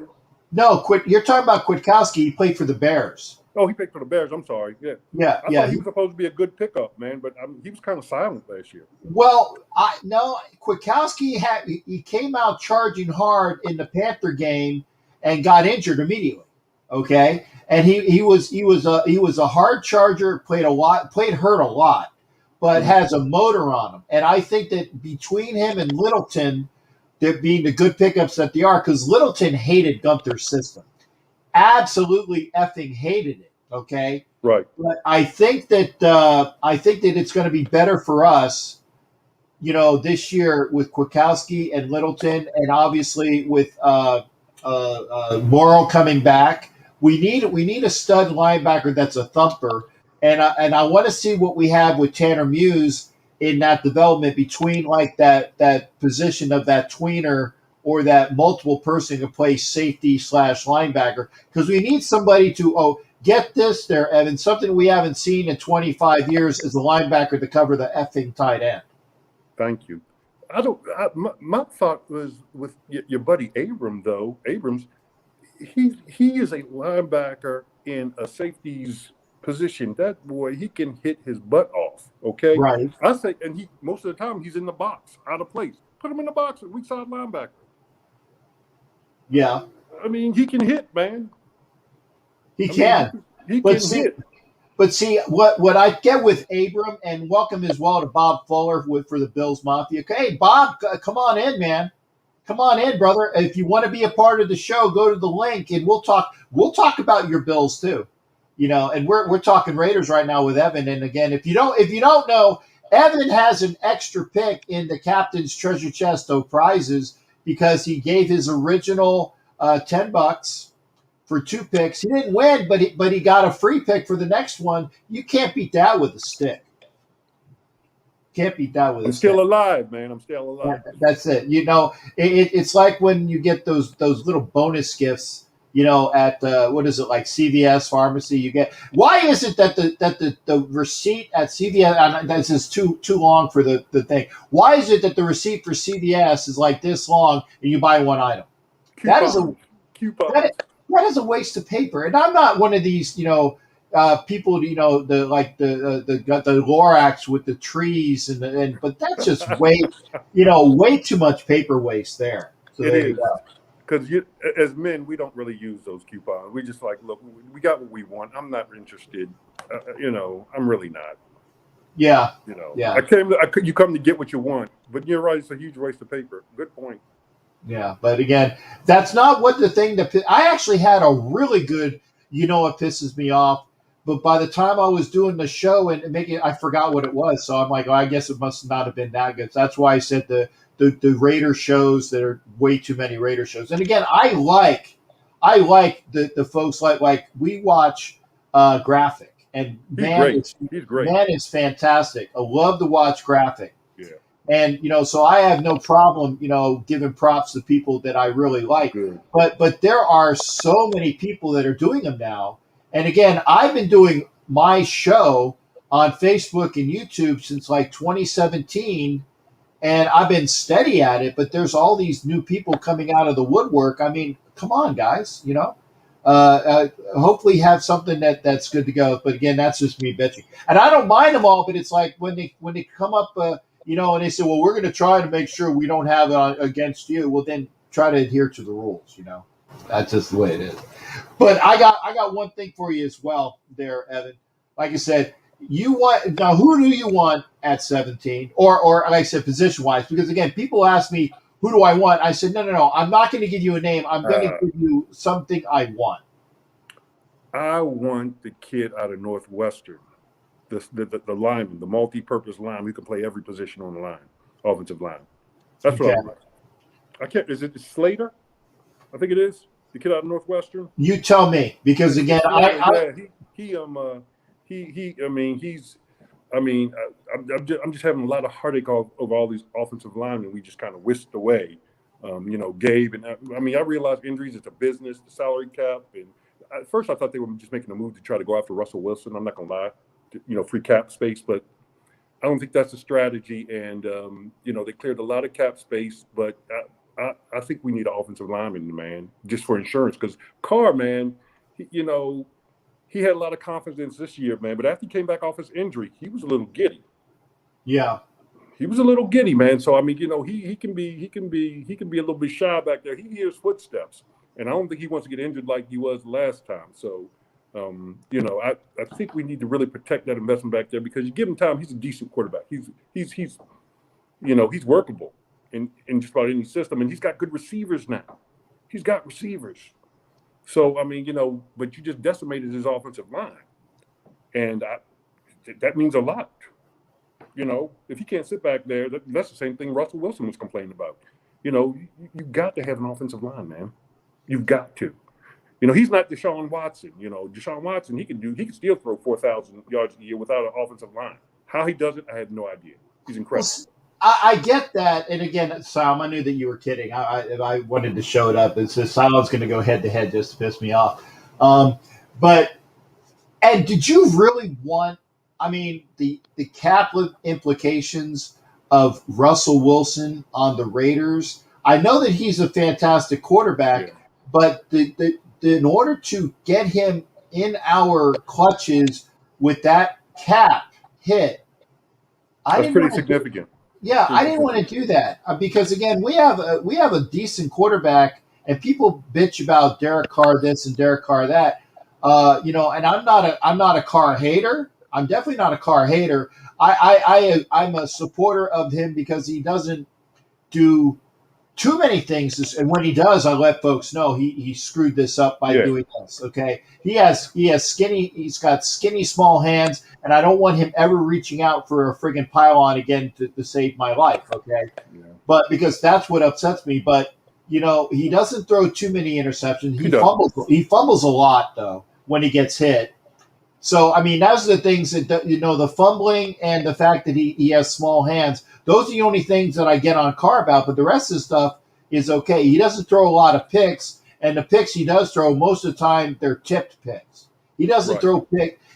no, you're talking about Kwiatkowski. He played for the Bears. Oh, he played for the Bears. I'm sorry. Yeah. I thought he was supposed to be a good pickup, man, but he was kind of silent last year. Well, Kwiatkowski he came out charging hard in the Panther game and got injured immediately. Okay, and he was a hard charger, played hurt a lot, but has a motor on him. And I think that between him and Littleton, they're being the good pickups that they are, because Littleton hated Gunther's system, absolutely effing hated it. Okay, right. But I think that it's going to be better for us, this year with Kwiatkowski and Littleton, and obviously with Morrow coming back. We need a stud linebacker that's a thumper, and I want to see what we have with Tanner Muse in that development between like that position of that tweener or that multiple person who plays safety / linebacker, because we need somebody to get this there, Evan, something we haven't seen in 25 years is a linebacker to cover the effing tight end. Thank you. My thought was with your buddy Abrams, though. Abrams, he is a linebacker in a safety's position. That boy, he can hit his butt off. Okay, right. I say, and he most of the time he's in the box, out of place. Put him in the box, weak side linebacker. Yeah, I mean, he can hit, man. He can hit. But see, what I get with Abram, and welcome as well to Bob Fuller for the Bills Mafia. Hey, Bob, come on in, man. Come on in, brother. If you want to be a part of the show, go to the link, and we'll talk. We'll talk about your Bills too. And we're talking Raiders right now with Evan. And again, if you don't know, Evan has an extra pick in the captain's treasure chest of prizes because he gave his original $10 for 2 picks. He didn't win, but he got a free pick for the next one. You can't beat that with a stick. Can't beat that with a stick. I'm still alive, man. I'm still alive. That's it. It's like when you get those little bonus gifts, at what is it, like CVS pharmacy? You get. Why is it that the receipt at CVS, and this is too long for the thing? Why is it that the receipt for CVS is like this long and you buy one item? That is a waste of paper. And I'm not one of these, people, the Lorax with the trees but that's just way too much paper waste there. So it there is. you go. Because as men, we don't really use those coupons. We just like, look, we got what we want. I'm not interested. I'm really not. Yeah. Yeah. You come to get what you want, but you're right. It's a huge waste of paper. Good point. Yeah, but again, that's not what the thing that I actually had a really good. What pisses me off, but by the time I was doing the show and I forgot what it was. So I'm like, I guess it must not have been that good. That's why I said the Raider shows that are way too many Raider shows. And again, I like the folks like we watch Graphic, and he's great. Man is fantastic. I love to watch Graphic. Yeah. And so I have no problem, giving props to people that I really like. Good. But there are so many people that are doing them now. And again, I've been doing my show on Facebook and YouTube since like 2017, and I've been steady at it. But there's all these new people coming out of the woodwork. I mean, come on, guys, hopefully have something that's good to go. But again, that's just me bitching, and I don't mind them all. But it's like when they come up. And they say, well, we're going to try to make sure we don't have it against you. Well, then try to adhere to the rules, That's just the way it is. But I got one thing for you as well, there, Evan. Like I said, you want now. Who do you want at 17, or like I said, position wise? Because again, people ask me, who do I want? I said, no. I'm not going to give you a name. I'm going to give you something I want. I want the kid out of Northwestern, the lineman, the multi-purpose lineman who can play every position on the line, offensive line. That's what I want. I can't. Is it Slater? I think it is. The kid out of Northwestern. You tell me, because again, I'm just having a lot of heartache over all these offensive linemen we just kind of whisked away. Gabe, and I realized injuries, it's a business, the salary cap, and at first I thought they were just making a move to try to go after Russell Wilson. I'm not gonna lie, free cap space, but I don't think that's a strategy. And they cleared a lot of cap space, but I think we need an offensive lineman, man, just for insurance. Because Carr, man, he had a lot of confidence this year, man. But after he came back off his injury, he was a little giddy. Yeah, he was a little giddy, man. So I mean, he can be a little bit shy back there. He hears footsteps, and I don't think he wants to get injured like he was last time. So, I think we need to really protect that investment back there, because you give him time, he's a decent quarterback. He's workable in just about any system, and he's got good receivers now. He's got receivers. So, I mean, but you just decimated his offensive line. And that means a lot. If he can't sit back there, that's the same thing Russell Wilson was complaining about. You've got to have an offensive line, man. You've got to. He's not Deshaun Watson. Deshaun Watson, he can still throw 4,000 yards a year without an offensive line. How he does it, I have no idea. He's incredible. I get that, and again, Sam, I knew that you were kidding. I wanted to show it up. It says Sal's going to go head to head just to piss me off. But did you really want? I mean, the cap implications of Russell Wilson on the Raiders. I know that he's a fantastic quarterback, but in order to get him in our clutches with that cap hit, that's pretty significant. I didn't want to do that because again, we have a decent quarterback, and people bitch about Derek Carr this and Derek Carr that, and I'm not a Carr hater. I'm definitely not a Carr hater. I'm a supporter of him because he doesn't do too many things, and when he does, I let folks know he screwed this up by doing this. Okay, he's got skinny small hands, and I don't want him ever reaching out for a friggin' pylon again to save my life. Okay, but because that's what upsets me. But he doesn't throw too many interceptions. He fumbles a lot though when he gets hit. So I mean, those are the things that the fumbling and the fact that he has small hands. Those are the only things that I get on Carr about, but the rest of the stuff is okay. He doesn't throw a lot of picks, and the picks he does throw, most of the time, they're tipped picks. He doesn't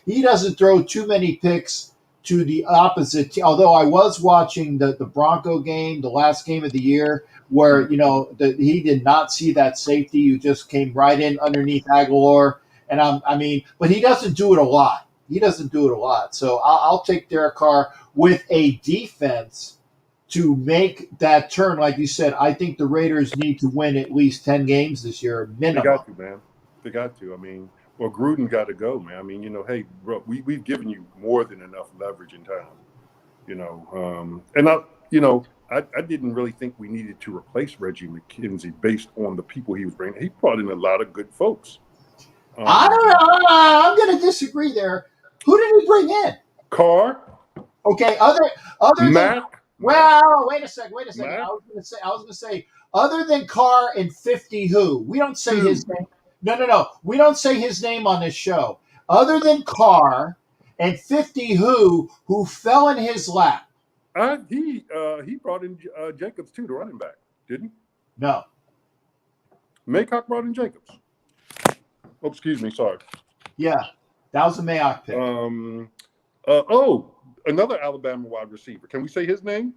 He doesn't throw too many picks to the opposite team. Although I was watching the Bronco game, the last game of the year, where he did not see that safety who just came right in underneath Aguilar, and but he doesn't do it a lot. So I'll take Derek Carr with a defense to make that turn. Like you said, I think the Raiders need to win at least 10 games this year, minimum. They got to, man. They got to. I mean, Gruden got to go, man. I mean, hey, bro, we've given you more than enough leverage in town, And I didn't really think we needed to replace Reggie McKenzie based on the people he was bringing. He brought in a lot of good folks. I don't know. I'm going to disagree there. Who did he bring in? Carr. Okay, other Mac. Well, wait a second. Mac? I was going to say, other than Carr and 50 who? We don't say his name. No. We don't say his name on this show. Other than Carr and 50 who fell in his lap. He brought in Jacobs too, the running back, didn't he? No. Maycock brought in Jacobs. Oh, excuse me. Sorry. Yeah, that was a Mayock pick. Another Alabama wide receiver. Can we say his name?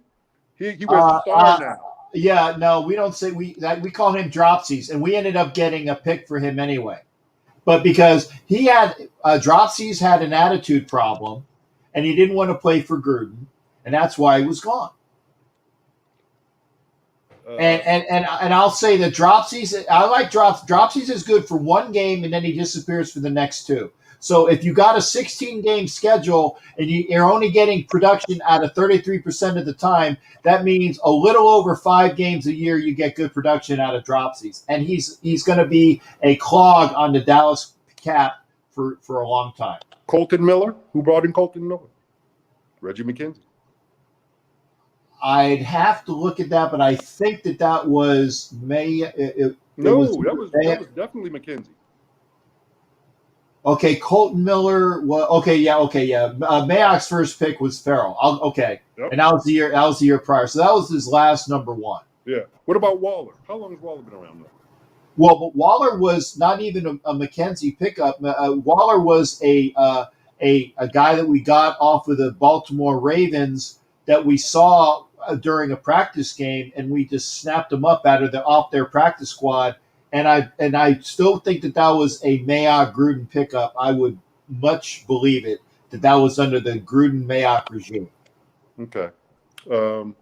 He was a star now. Yeah, no, we don't say we call him Dropsies, and we ended up getting a pick for him anyway. But because he had Dropsies had an attitude problem, and he didn't want to play for Gruden, and that's why he was gone. And I'll say that Dropsies. I like Dropsies is good for one game, and then he disappears for the next two. So if you got a 16-game schedule and you're only getting production out of 33% of the time, that means a little over 5 games a year you get good production out of Dropsies. And he's going to be a clog on the Dallas cap for a long time. Colton Miller? Who brought in Colton Miller? Reggie McKenzie. I'd have to look at that, but I think that was May. That was definitely McKenzie. Okay, Colton Miller. Well, okay. Mayock's first pick was Farrell. Yep. And that was the year prior. So that was his last number one. Yeah. What about Waller? How long has Waller been around now? Well, but Waller was not even a McKenzie pickup. Waller was a guy that we got off of the Baltimore Ravens that we saw during a practice game, and we just snapped him up off their practice squad. And I still think that was a Mayock Gruden pickup. I would much believe it that was under the Gruden Mayock regime. Okay. So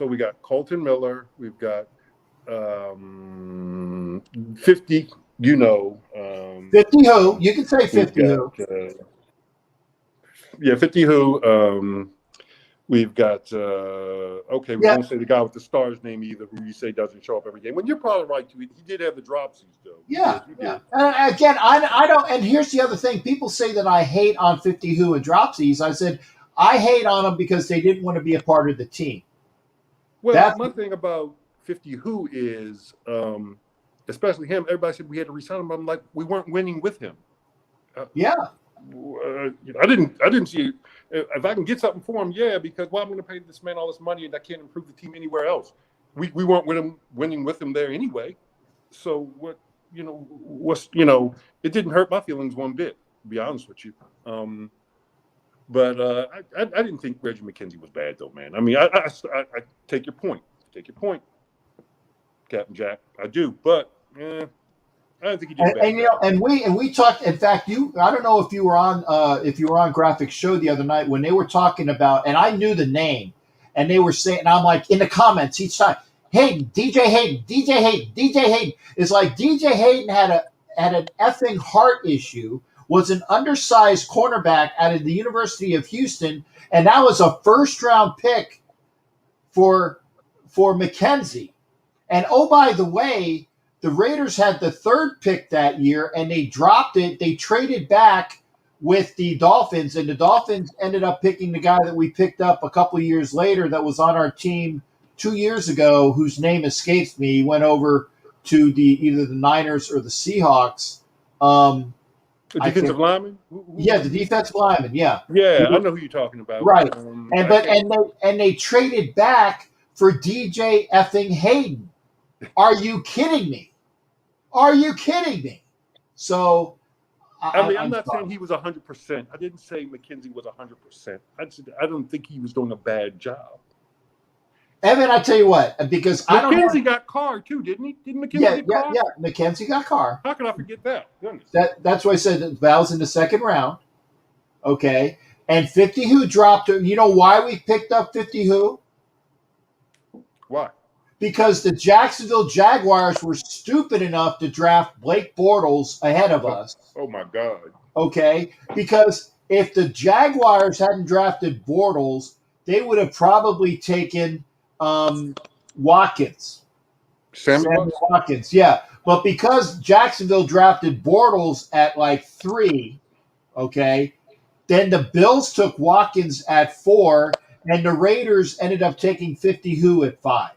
we got Colton Miller. We've got 50. 50 who? You can say 50 who. 50 who. We've got we won't say the guy with the stars name either, who you say doesn't show up every game. When you're probably right, he did have the dropsies though. Yeah. And again, I don't. And here's the other thing: people say that I hate on 50 who and dropsies. I said I hate on them because they didn't want to be a part of the team. Well, my thing about 50 who is, especially him. Everybody said we had to resign him. I'm like, we weren't winning with him. I didn't see if I can get something for him. Yeah, because I'm going to pay this man all this money and I can't improve the team anywhere else. We weren't winning with him there anyway. So it didn't hurt my feelings one bit, to be honest with you. But I didn't think Reggie McKenzie was bad though, man. I mean, I take your point. Captain Jack. I do, but I don't think he did bad. And we talked. In fact, I don't know if you were on Graphic Show the other night when they were talking about, and I knew the name, and they were saying, and I'm like in the comments each time, Hayden, DJ Hayden. It's like DJ Hayden had an effing heart issue, was an undersized cornerback out of the University of Houston, and that was a first-round pick for McKenzie. And oh, by the way, the Raiders had the third pick that year, and they dropped it. They traded back with the Dolphins, and the Dolphins ended up picking the guy that we picked up a couple of years later that was on our team 2 years ago, whose name escapes me. He went over to either the Niners or the Seahawks. The defensive lineman? Yeah, the defensive lineman, yeah. Yeah, I know who you're talking about. Right. And they traded back for DJ effing Hayden. Are you kidding me? So, I'm not saying he was 100%. I didn't say McKenzie was 100%. I don't think he was doing a bad job. Evan, I tell you what, because McKenzie got Carr too, didn't he? Didn't McKenzie get Carr? Yeah, McKenzie got Carr. How could I forget that? Goodness. That's why I said that Val's in the second round. Okay. And 50 who dropped him. You know why we picked up 50 who? Why? Because the Jacksonville Jaguars were stupid enough to draft Blake Bortles ahead of us. Oh, my God. Okay? Because if the Jaguars hadn't drafted Bortles, they would have probably taken Watkins. Sammy Watkins, yeah. But because Jacksonville drafted Bortles at like 3, okay, then the Bills took Watkins at 4, and the Raiders ended up taking 50 who at 5.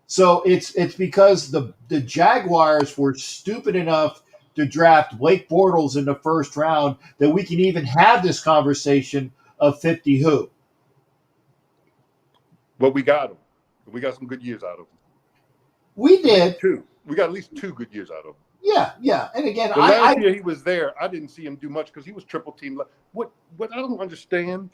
So it's because the Jaguars were stupid enough to draft Blake Bortles in the first round that we can even have this conversation of 50 who. But we got him. We got some good years out of him. We did. We got at least 2 good years out of him. Yeah. And again, last year he was there, I didn't see him do much because he was triple team. What I don't understand,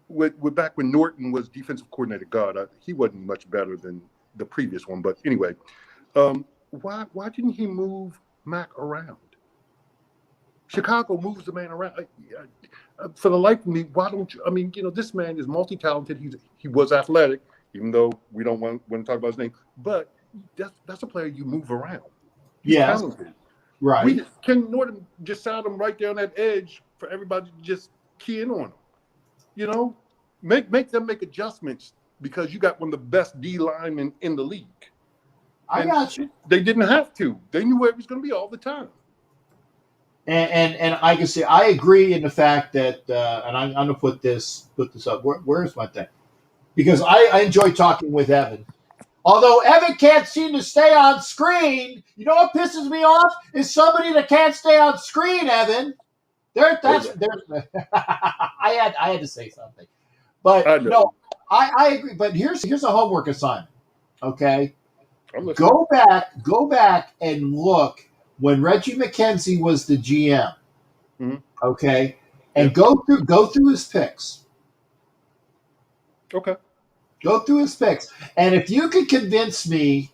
back when Norton was defensive coordinator, he wasn't much better than the previous one. But anyway, why didn't he move Mac around? Chicago moves the man around. For the life of me, why don't you? I mean, this man is multi-talented. He was athletic. even though we don't want to talk about his name. But that's a player you move around. He's Yes. talented. Right. Ken Norton just sat him right there on that edge for everybody to just key in on him. You know, make them make adjustments because you got one of the best D linemen in the league. I got you. They didn't have to. They knew where it was going to be all the time. And I can say I agree in the fact that, and I'm going to put this up. Where's my thing? Because I enjoy talking with Evan. Although Evan can't seem to stay on screen, you know what pisses me off is somebody that can't stay on screen. Evan, I had to say something, but no, I agree. But here's a homework assignment. Okay, go back and look when Reggie McKenzie was the GM. Mm-hmm. Okay, and go through his picks. Okay. Go through his picks, and if you could convince me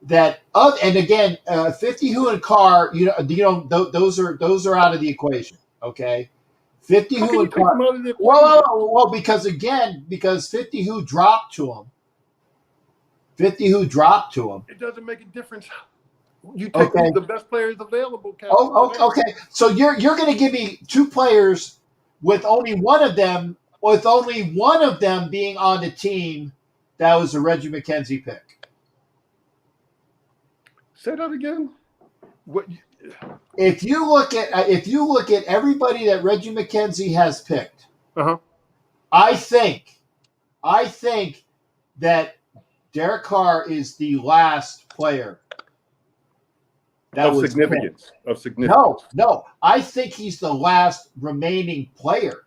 that, and again, 50 Who and Carr, those are out of the equation. Okay, 50 Who and Carr. Well, because 50 Who dropped to him. 50 Who dropped to him. It doesn't make a difference. You take the best players available. Captain. Okay. So you're going to give me two players with only one of them being on the team that was a Reggie McKenzie pick. Say that again. What? If you look at everybody that Reggie McKenzie has picked, I think that Derek Carr is the last player of significance. No. I think he's the last remaining player.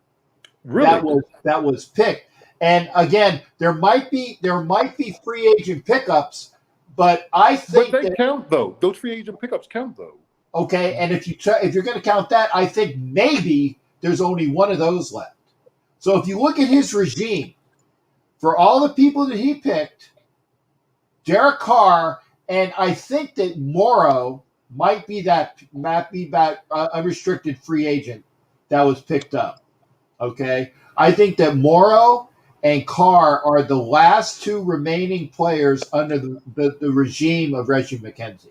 Really? That was picked. And again, there might be free agent pickups, but I think they count though. Those free agent pickups count though. Okay, and if you're going to count that, I think maybe there's only one of those left. So if you look at his regime, for all the people that he picked, Derek Carr, and I think that Morrow might be that unrestricted free agent that was picked up. Okay, I think that Morrow and Carr are the last two remaining players under the regime of Reggie McKenzie.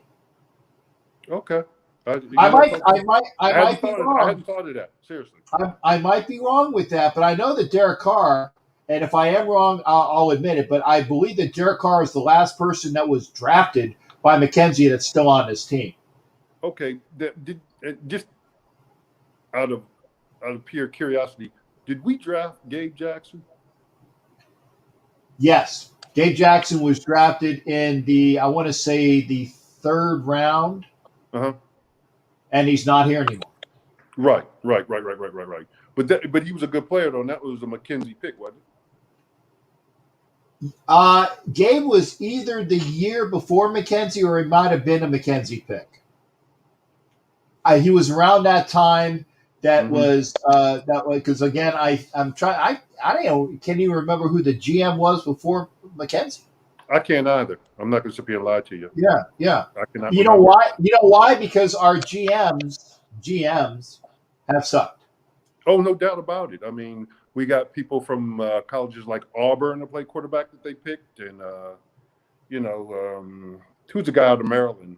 Okay, I might be wrong. I hadn't thought of that. Seriously, I might be wrong with that, but I know that Derek Carr, and if I am wrong, I'll admit it. But I believe that Derek Carr is the last person that was drafted by McKenzie that's still on his team. Okay, just out of pure curiosity, did we draft Gabe Jackson? Yes, Gabe Jackson was drafted in the the third round, and he's not here anymore. Right. But he was a good player though, and that was a McKenzie pick, wasn't it? Gabe was either the year before McKenzie or he might have been a McKenzie pick. He was around that time. That was because again I'm trying. I don't know. Can you remember who the GM was before McKenzie? I can't either. I'm not going to sit here and lie to you. Yeah. I cannot. You know why? Because our GMs have sucked. Oh, no doubt about it. I mean, we got people from colleges like Auburn to play quarterback that they picked, and who's the guy out of Maryland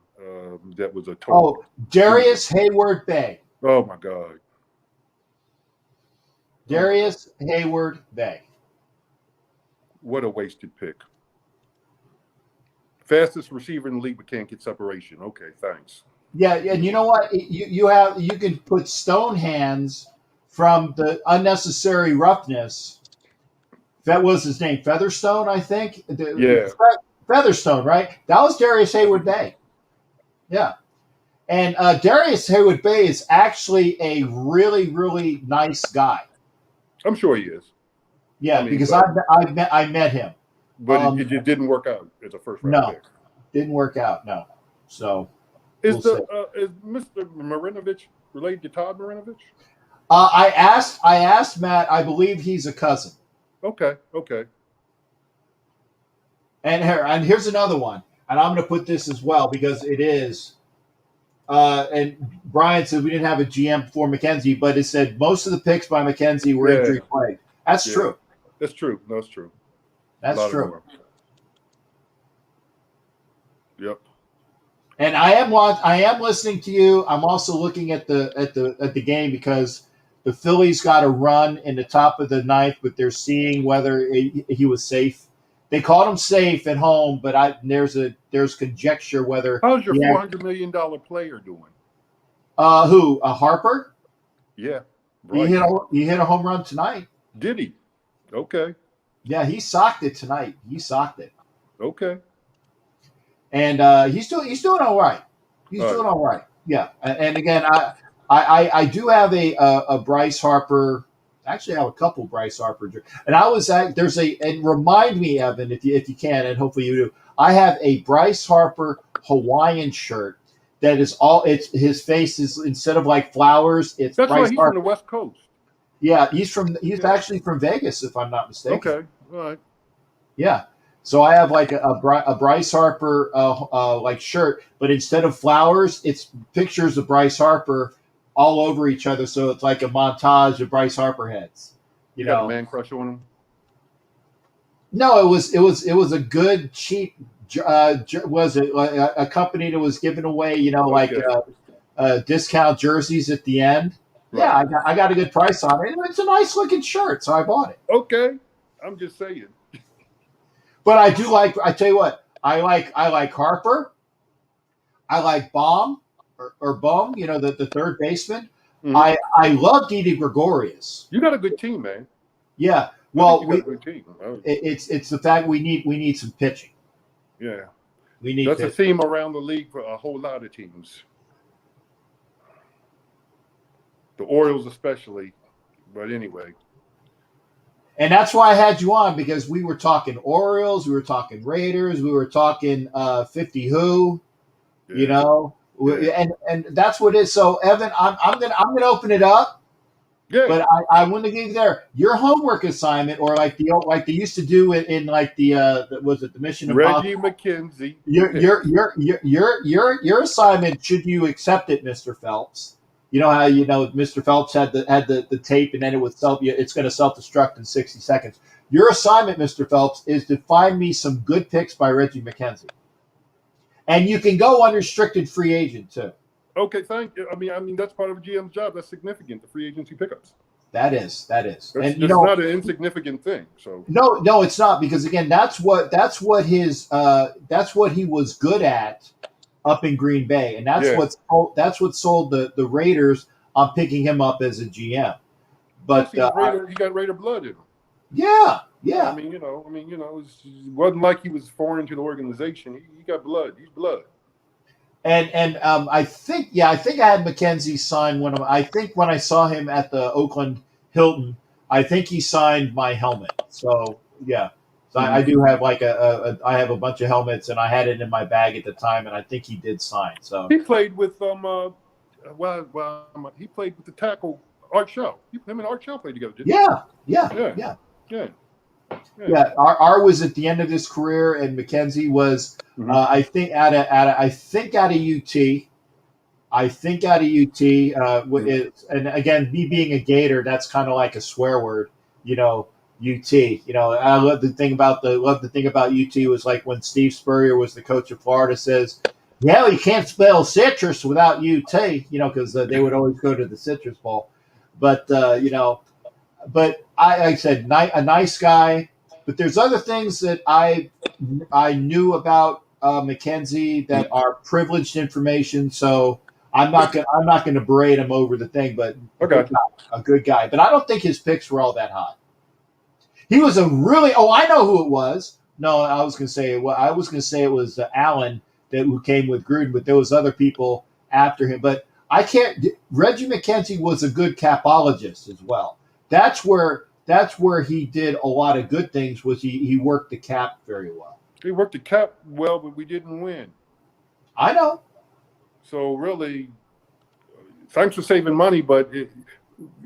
that was a total? Oh, Darius Hayward Bay. Oh my God. Darius Hayward Bay. What a wasted pick. Fastest receiver in the league, but can't get separation. Okay, thanks. Yeah, and you know what? You can put stone hands from the unnecessary roughness. That was his name, Featherstone, I think. Featherstone, right? That was Darius Hayward Bay. Yeah. And Darius Hayward Bay is actually a really, really nice guy. I'm sure he is. Yeah, because I met him. But it didn't work out as a first round pick. Didn't work out. No. So is Mr. Marinovich related to Todd Marinovich? I asked Matt. I believe he's a cousin. Okay. And here's another one, and I'm going to put this as well because it is. And Brian said we didn't have a GM before McKenzie, but it said most of the picks by McKenzie were injury plagued. That's true. That's true. No, it's true. That's A lot true. of them. Yep. And I am listening to you. I'm also looking at the game because the Phillies got a run in the top of the ninth, but they're seeing whether he was safe. They called him safe at home, but there's conjecture whether How's your he had- $400 million player doing? who Harper. Yeah. He Right. hit a home run tonight. Did he? Okay. Yeah, he socked it tonight. He socked it, Okay. and he's doing all right. He's All doing right. all right. Yeah, and again, I do have a Bryce Harper. Actually, I have a couple Bryce Harper, and I was at and remind me, Evan, if you can, and hopefully you do. I have a Bryce Harper Hawaiian shirt that is it's his face is instead of like flowers, it's That's Bryce why he's Harper. from the West Coast. Yeah, he's actually from Vegas, if I'm not mistaken. Okay. All right. Yeah. So I have like a Bryce Harper like shirt, but instead of flowers, it's pictures of Bryce Harper all over each other. So it's like a montage of Bryce Harper heads. You got a man crush on him? No, it was a good cheap. Was it a company that was giving away like discount jerseys at the end? Right. Yeah, I got a good price on it. It's a nice looking shirt, so I bought it. Okay, I'm just saying. But I do like. I tell you what, I like Harper. I like Baum or Baum. The third baseman. Mm-hmm. I love Didi Gregorius. You got a good team, man. Yeah. Well, you got a good team. It's the fact we need some pitching. Yeah. We need. That's a theme around the league for a whole lot of teams. The Orioles especially, but anyway. And that's why I had you on, because we were talking Orioles, we were talking Raiders, we were talking 50 Who, yeah. And that's what it is. So Evan, I'm gonna open it up. Yeah. But I want to give you your homework assignment, or like they used to do it in like the was it the Mission Reggie Impossible? McKenzie. Your assignment, should you accept it, Mr. Phelps? You know how Mr. Phelps had the tape, and then it's going to self-destruct in 60 seconds. Your assignment, Mr. Phelps, is to find me some good picks by Reggie McKenzie, and you can go unrestricted free agent too. Okay, thank you. I mean that's part of a GM's job. That's significant. The free agency pickups. That is. That's not an insignificant thing. So no, it's not, because again, that's what he was good at up in Green Bay, and that's what sold the Raiders on picking him up as a GM. But he got Raider blood in him. Yeah. I mean, it wasn't like he was foreign to the organization. He got blood. He's blood. And I think I had McKenzie sign one of. I think when I saw him at the Oakland Hilton, I think he signed my helmet. So yeah. So I do have like I have a bunch of helmets, and I had it in my bag at the time, and I think he did sign. So he played with he played with the tackle Art Shell. Him and Art Shell played together. Didn't Yeah. Art was at the end of his career, and McKenzie was I think out of UT. And again, me being a Gator, that's kind of like a swear word, UT. I love the thing about UT was like when Steve Spurrier was the coach of Florida, says, "Yeah, you can't spell citrus without UT," because they would always go to the Citrus Bowl. But but I said a nice guy. But there's other things that I knew about McKenzie that are privileged information. So I'm not gonna berate him over the thing. But a good guy. But I don't think his picks were all that hot. He was a really. Oh, I know who it was. No, I was going to say it was Allen who came with Gruden, but there was other people after him. But I can't. Reggie McKenzie was a good capologist as well. That's where he did a lot of good things. Was he worked the cap very well. He worked the cap well, but we didn't win. I know. So really, thanks for saving money, but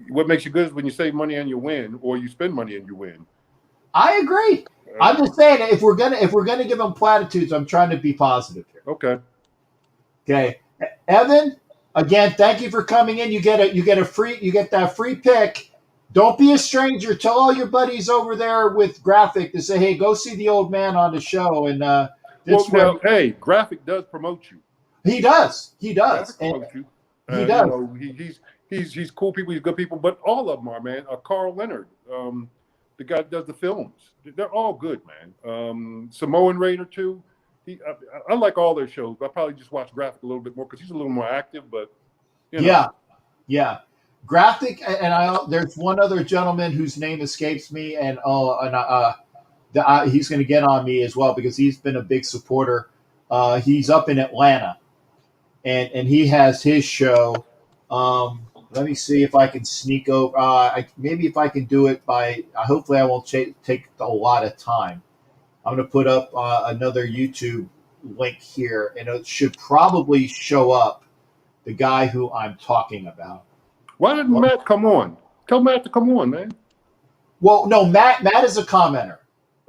what makes you good is when you save money and you win, or you spend money and you win. I agree. I'm just saying, if we're gonna give him platitudes, I'm trying to be positive here. Okay. Evan, again, thank you for coming in. You get that free pick. Don't be a stranger. Tell all your buddies over there with Graphic to say, "Hey, go see the old man on the show." And well, now, hey, Graphic does promote you. He does. He does. Promote you. He does. You know, he's cool people. He's good people. But all of them are, man. Carl Leonard, the guy that does the films. They're all good, man. Samoan Raider too. I like all their shows. I probably just watch Graphic a little bit more because he's a little more active. But you know. Yeah. Graphic, and there's one other gentleman whose name escapes me, and he's going to get on me as well because he's been a big supporter. He's up in Atlanta, and he has his show. Let me see if I can sneak over. Maybe if I can do it by. Hopefully, I won't take a lot of time. I'm going to put up another YouTube link here, and it should probably show up the guy who I'm talking about. Why didn't Matt come on? Tell Matt to come on, man. Well, no, Matt is a commenter.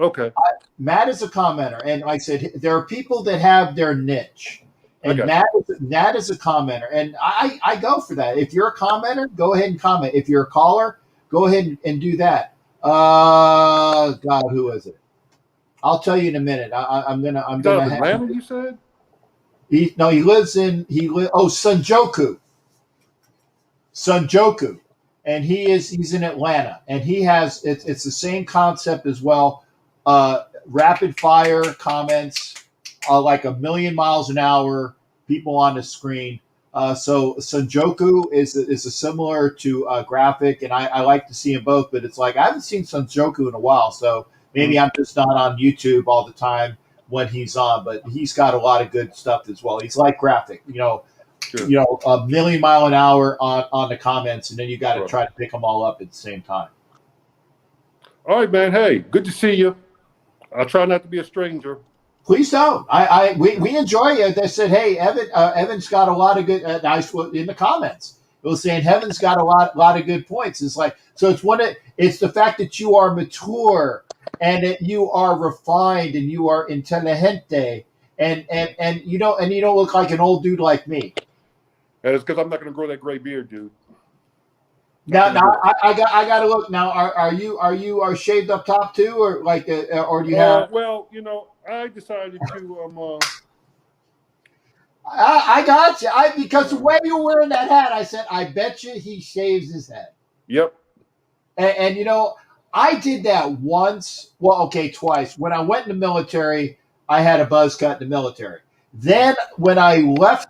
Okay. Matt is a commenter, and like I said, there are people that have their niche, and Matt is a commenter, and I go for that. If you're a commenter, go ahead and comment. If you're a caller, go ahead and do that. God, who is it? I'll tell you in a minute. I'm gonna. Atlanta, you said? He lives in Sunjoku, and he's in Atlanta, and he has it's the same concept as well. Rapid fire comments, like 1,000,000 miles an hour, people on the screen. So Sunjoku is a similar to Graphic, and I like to see them both, but it's like I haven't seen Sunjoku in a while, so maybe I'm just not on YouTube all the time when he's on, but he's got a lot of good stuff as well. He's like Graphic, Sure. 1,000,000 mile an hour on the comments, and then you got to try to pick them all up at the same time. All right, man. Hey, good to see you. I'll try not to be a stranger. Please don't. We enjoy it. They said, "Hey, Evan's got a lot of good." Nice in the comments. It was saying Heaven's got a lot of good points. It's like so. It's the fact that you are mature and that you are refined and you are intelligente and you don't look like an old dude like me. And it's because I'm not going to grow that gray beard, dude. Now I got to look. Now, are you shaved up top too, or like, or do you have? Well, I decided to. I got you. Because the way you're wearing that hat, I said, I bet you he shaves his head. Yep. And I did that once. Well, okay, twice. When I went in the military, I had a buzz cut in the military. Then when I left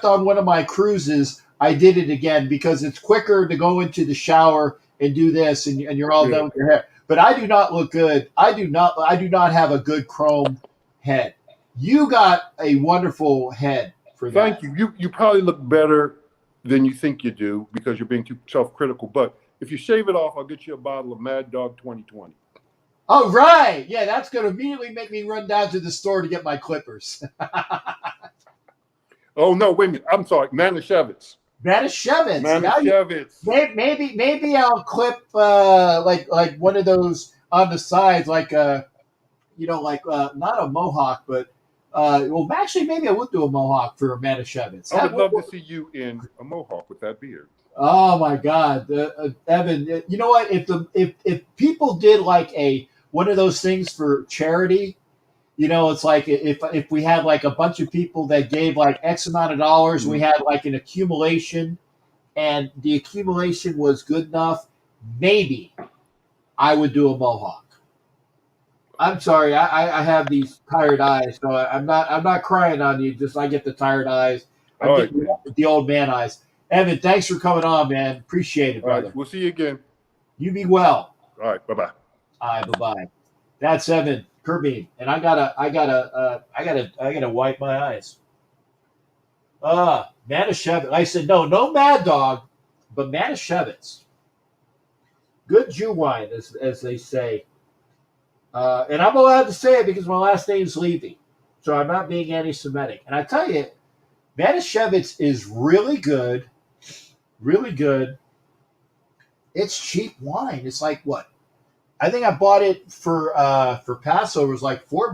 on one of my cruises, I did it again because it's quicker to go into the shower and do this, and you're all done with your hair. But I do not look good. I do not have a good chrome head. You got a wonderful head for that. Thank you. You probably look better than you think you do because you're being too self-critical. But if you shave it off, I'll get you a bottle of Mad Dog 2020. All right. Yeah, that's going to immediately make me run down to the store to get my clippers. Oh, no, wait a minute. I'm sorry. Manischewitz. Manischewitz. Maybe I'll clip like one of those on the sides, like not a mohawk, but well, actually, maybe I would do a mohawk for a Manischewitz. I would love to see you in a mohawk with that beard. Oh my God, Evan! You know what? If people did like one of those things for charity, it's like if we had like a bunch of people that gave like X amount of dollars, and we had like an accumulation, and the accumulation was good enough, maybe I would do a mohawk. I'm sorry, I have these tired eyes, so I'm not crying on you. Just I get the tired eyes. I'm getting the old man eyes. Evan, thanks for coming on, man. Appreciate it, brother. All right, we'll see you again. You be well. All right, bye-bye. All right, bye-bye. That's Evan Kirby, and I gotta wipe my eyes. Manischewitz. I said no Mad Dog, but Manischewitz. Good Jew wine, as they say. And I'm allowed to say it because my last name's Levy, so I'm not being anti-Semitic. And I tell you, Manischewitz is really good. Really good. It's cheap wine. It's like what? I think I bought it for Passover. It was like $4.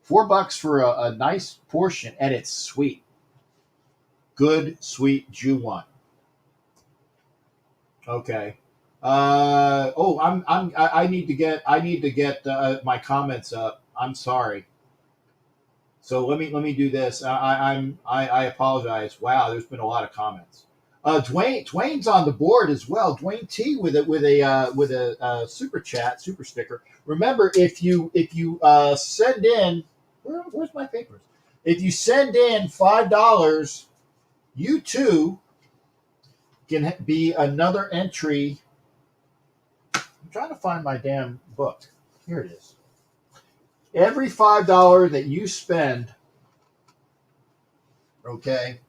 $4 for a nice portion, and it's sweet. Good, sweet Jew wine. Okay. I need to get my comments up. I'm sorry. So let me do this. I apologize. Wow, there's been a lot of comments. Dwayne's on the board as well. Dwayne T with a super chat, super sticker. Remember, if you send in, where's my papers? If you send in $5, you too can be another entry. I'm trying to find my damn book. Here it is. Every $5 that you spend, okay,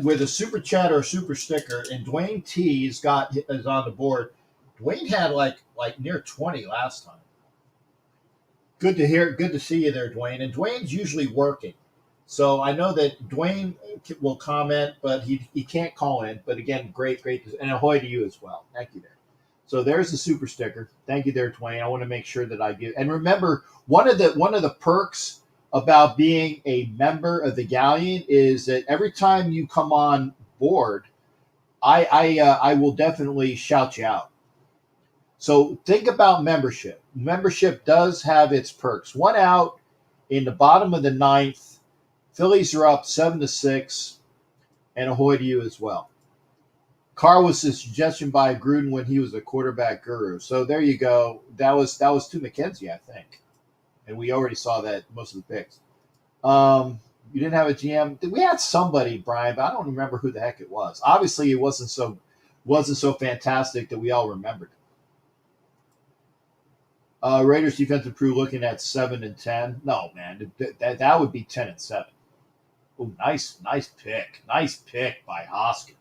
with a super chat or a super sticker, and Dwayne T is on the board. Dwayne had like near 20 last time. Good to hear. Good to see you there, Dwayne. And Dwayne's usually working, so I know that Dwayne will comment, but he can't call in. But again, great, and ahoy to you as well. Thank you there. So there's the super sticker. Thank you there, Dwayne. I want to make sure that I give. And remember, one of the perks about being a member of the Galleon is that every time you come on board, I will definitely shout you out. So think about membership. Membership does have its perks. One out in the bottom of the ninth. Phillies are up 7-6, and ahoy to you as well. Carr was a suggestion by Gruden when he was a quarterback guru. So there you go. That was to McKenzie, I think. And we already saw that most of the picks. You didn't have a GM. We had somebody, Brian, but I don't remember who the heck it was. Obviously, it wasn't so fantastic that we all remembered it. Raiders defensive crew looking at 7-10. No, man, that would be 10-7. Oh, nice pick. Nice pick by Hoskins.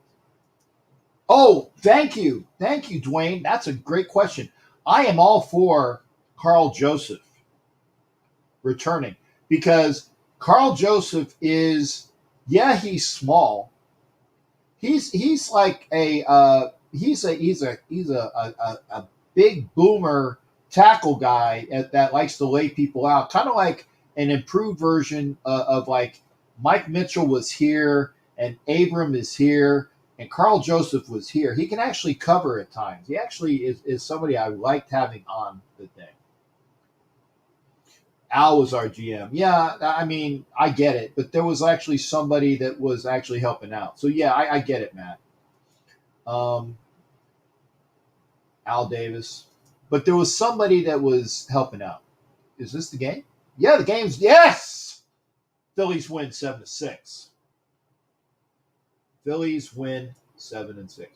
Oh, thank you, Dwayne. That's a great question. I am all for Carl Joseph returning because Carl Joseph is, he's small. He's like he's a big boomer tackle guy that likes to lay people out, kind of like an improved version of like Mike Mitchell was here and Abram is here. And Carl Joseph was here. He can actually cover at times. He actually is somebody I liked having on the thing. Al was our GM. Yeah, I mean, I get it. But there was actually somebody that was actually helping out. So, yeah, I get it, Matt. Al Davis. But there was somebody that was helping out. Is this the game? Yeah, the game's, yes! Phillies win 7-6. Phillies win 7-6.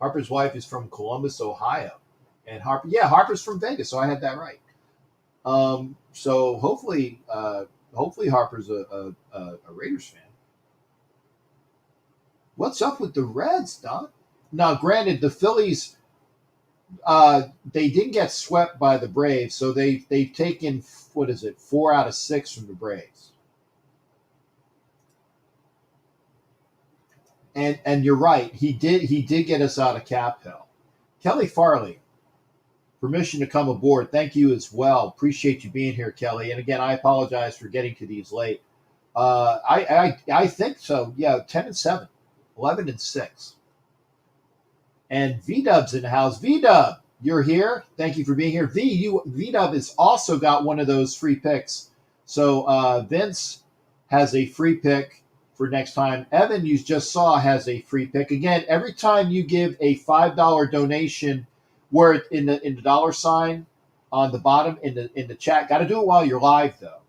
Harper's wife is from Columbus, Ohio, and Harper's from Vegas, so I had that right. So hopefully Harper's a Raiders fan. What's up with the Reds, Don? Now, granted, the Phillies they didn't get swept by the Braves, so they've taken 4 out of 6 from the Braves. And you're right. He did get us out of cap hell. Kelly Farley, permission to come aboard. Thank you as well. Appreciate you being here, Kelly. And again, I apologize for getting to these late. I think so. Yeah, 10-7, 11-6. And V-Dub's in the house. V-Dub, you're here. Thank you for being here. V-Dub has also got one of those free picks. So Vince has a free pick for next time. Evan, you just saw, has a free pick. Again, every time you give a $5 donation, where in the dollar sign on the bottom in the chat, got to do it while you're live though.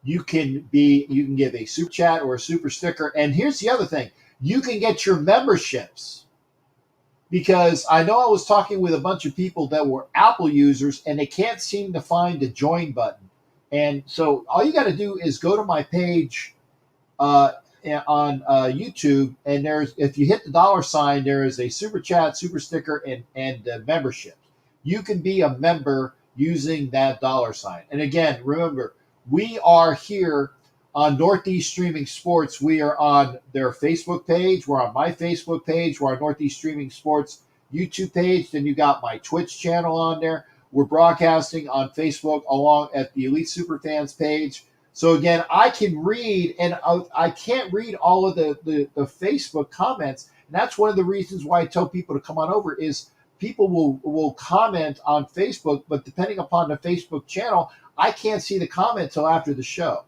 You can give a super chat or a super sticker. And here's the other thing. You can get your memberships, because I know I was talking with a bunch of people that were Apple users and they can't seem to find the join button. And so all you got to do is go to my page on YouTube, and if you hit the dollar sign, there is a super chat, super sticker, and membership. You can be a member using that dollar sign. And again, remember, we are here on Northeast Streaming Sports. We are on their Facebook page. We're on my Facebook page. We're on Northeast Streaming Sports YouTube page. Then you got my Twitch channel on there. We're broadcasting on Facebook along at the Elite Superfans page. So again, I can read, and I can't read all of the Facebook comments. And that's one of the reasons why I tell people to come on over is people will comment on Facebook, but depending upon the Facebook channel, I can't see the comment till after the show.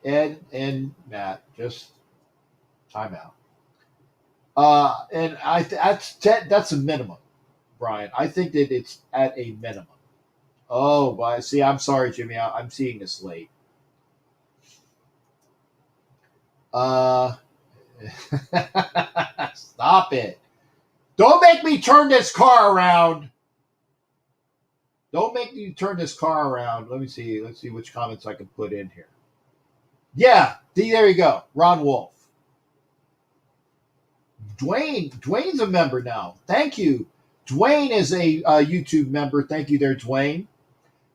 Ed and Matt, just time out. And that's a minimum, Brian. I think that it's at a minimum. Oh, but see, I'm sorry, Jimmy. I'm seeing this late. Stop it. Don't make me turn this car around. Don't make me turn this car around. Let me see. Let's see which comments I can put in here. Yeah, there you go. Ron Wolf. Dwayne's a member now. Thank you. Dwayne is a YouTube member. Thank you there, Dwayne.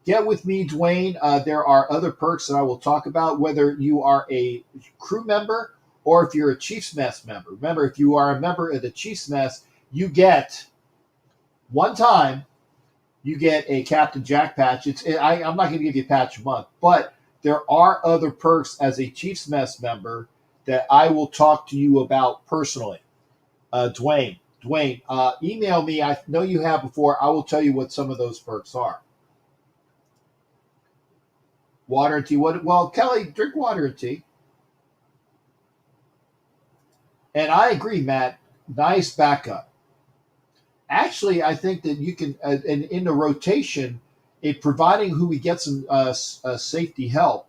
Get with me, Dwayne. There are other perks that I will talk about, whether you are a crew member or if you're a Chiefs Mess member. Remember, if you are a member of the Chiefs Mess, you get one time, you get a Captain Jack patch. I'm not going to give you a patch a month, but there are other perks as a Chiefs Mess member that I will talk to you about personally. Dwayne, email me. I know you have before. I will tell you what some of those perks are. Water and tea. Well, Kelly, drink water and tea. And I agree, Matt. Nice backup. Actually, I think that you can, in the rotation, providing who we get some safety help,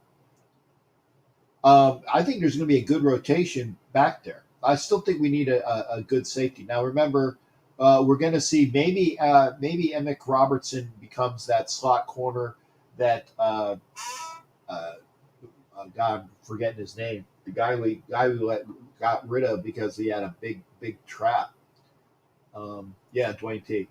I think there's going to be a good rotation back there. I still think we need a good safety. Now, remember, we're going to see maybe Emick Robertson becomes that slot corner that God, I'm forgetting his name. The guy we got rid of because he had a big trap. Yeah, Dwayne T.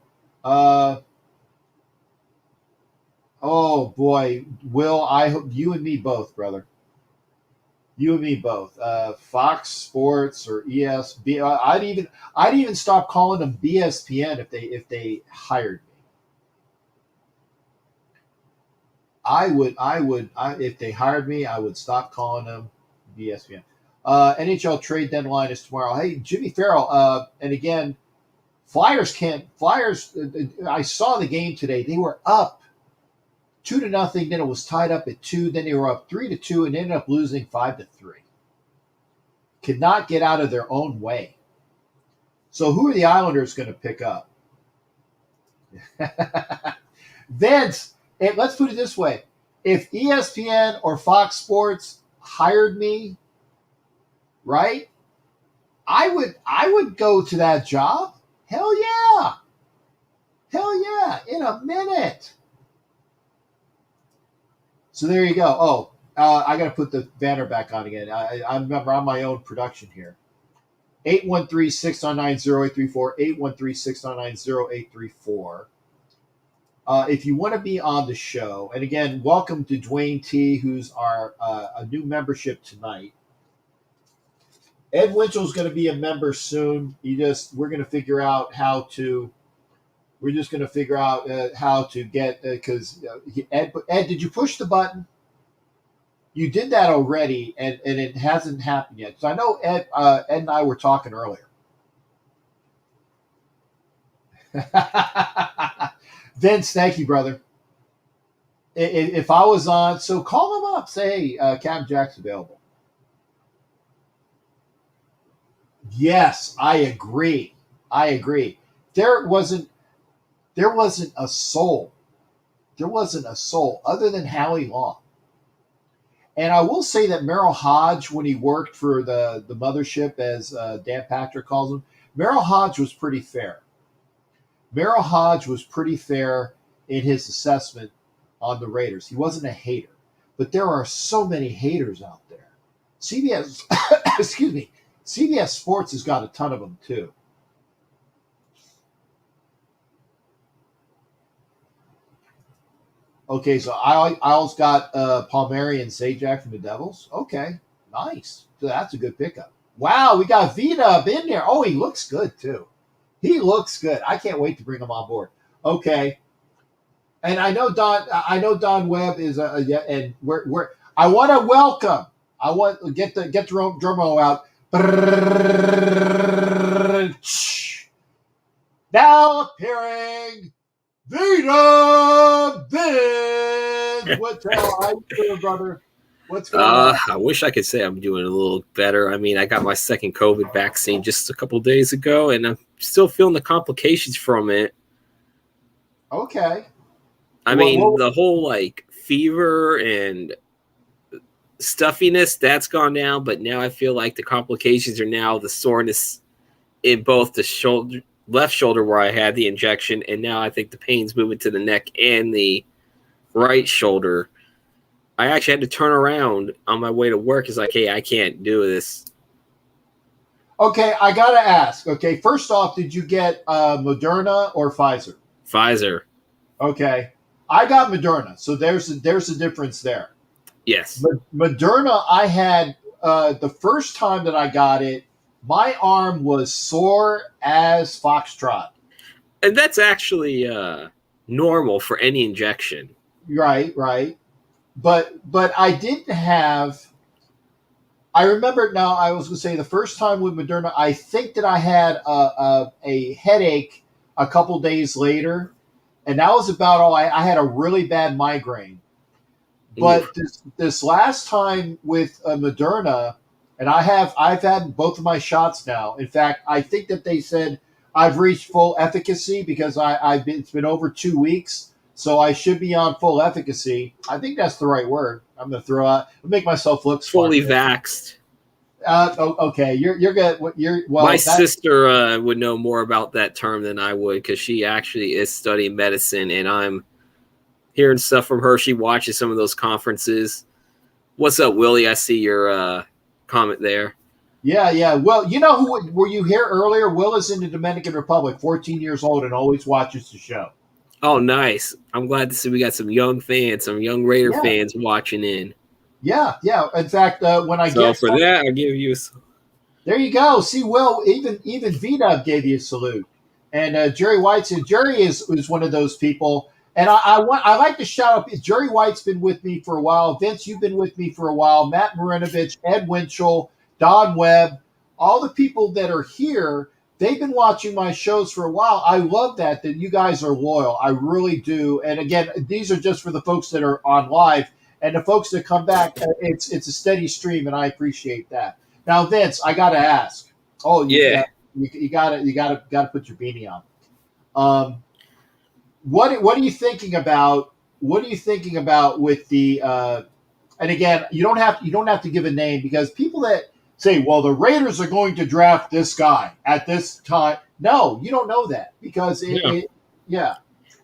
Oh boy, Will, I hope you and me both, brother. You and me both. Fox Sports or ESB. I'd even stop calling them BSPN if they hired me. I would if they hired me, I would stop calling them BSPN. NHL trade deadline is tomorrow. Hey, Jimmy Farrell. And again, Flyers. I saw the game today. They were up 2-0. Then it was tied up at 2. Then they were up 3-2 and ended up losing 5-3. Could not get out of their own way. So who are the Islanders going to pick up? Vince. Let's put it this way. If ESPN or Fox Sports hired me, right, I would go to that job. Hell yeah. In a minute. So there you go. Oh, I got to put the banner back on again. I remember I'm my own production here. 813-699-0834, 813-699-0834. If you want to be on the show, and again, welcome to Dwayne T, who's our a new membership tonight. Ed Winchell's going to be a member soon. We're going to figure out how to. We're just going to figure out how to get because Ed, did you push the button? You did that already, and it hasn't happened yet. So I know Ed and I were talking earlier. Vince, thank you, brother. If I was on, so call him up. Say, hey, Captain Jack's available. Yes, I agree. There wasn't a soul. There wasn't a soul other than Howie Long. And I will say that Merrill Hodge, when he worked for the mothership, as Dan Patrick calls him, Merrill Hodge was pretty fair. Merrill Hodge was pretty fair in his assessment on the Raiders. He wasn't a hater. But there are so many haters out there. CBS, excuse me, CBS Sports has got a ton of them too. Okay, so Isles got Palmieri and Zajac from the Devils. Okay, nice. So that's a good pickup. Wow, we got V-Dub in there. Oh, he looks good too. He looks good. I can't wait to bring him on board. Okay. And I know Don Webb is and we're I want to welcome. I want get the drum roll out. Now appearing, Vita Vince. What's how you doing, brother? What's going on? I wish I could say I'm doing a little better. I mean, I got my second COVID vaccine just a couple days ago, and I'm still feeling the complications from it. Okay. I mean, the whole like fever and stuffiness, that's gone down, but now I feel like the complications are now the soreness in both the left shoulder where I had the injection, and now I think the pain's moving to the neck and the right shoulder. I actually had to turn around on my way to work. It's like, hey, I can't do this. Okay, I gotta ask. Okay, first off, did you get Moderna or Pfizer? Pfizer. Okay, I got Moderna, so there's a difference there. Yes. Moderna, I had the first time that I got it, my arm was sore as foxtrot. And that's actually normal for any injection. Right. But I didn't have. I remember now. I was going to say the first time with Moderna, I think that I had a headache a couple days later, and that was about all. I had a really bad migraine. But this last time with Moderna, and I've had both of my shots now. In fact, I think that they said I've reached full efficacy because it's been over 2 weeks. So I should be on full efficacy. I think that's the right word. I'm going to throw out, make myself look smart. Fully vaxxed. Okay, you're good. My sister would know more about that term than I would because she actually is studying medicine, and I'm hearing stuff from her. She watches some of those conferences. What's up, Willie? I see your comment there. Yeah. Well, you know who were you here earlier? Will is in the Dominican Republic, 14 years old, and always watches the show. Oh, nice. I'm glad to see we got some young fans, some young Raider fans watching in. Yeah. In fact, when I get for that, I'll give you there you go. See, Will, even V-Dub gave you a salute. And Jerry White said Jerry is one of those people. And I like to shout out, Jerry White's been with me for a while. Vince, you've been with me for a while. Matt Marinovich, Ed Winchell, Don Webb, all the people that are here. They've been watching my shows for a while. I love that you guys are loyal. I really do. And again, these are just for the folks that are on live, and the folks that come back. It's a steady stream, and I appreciate that. Now, Vince, I got to ask. Oh, you got to put your beanie on. What are you thinking about? What are you thinking about with the? And again, you don't have to give a name because people that say, well, the Raiders are going to draft this guy at this time. No, you don't know that because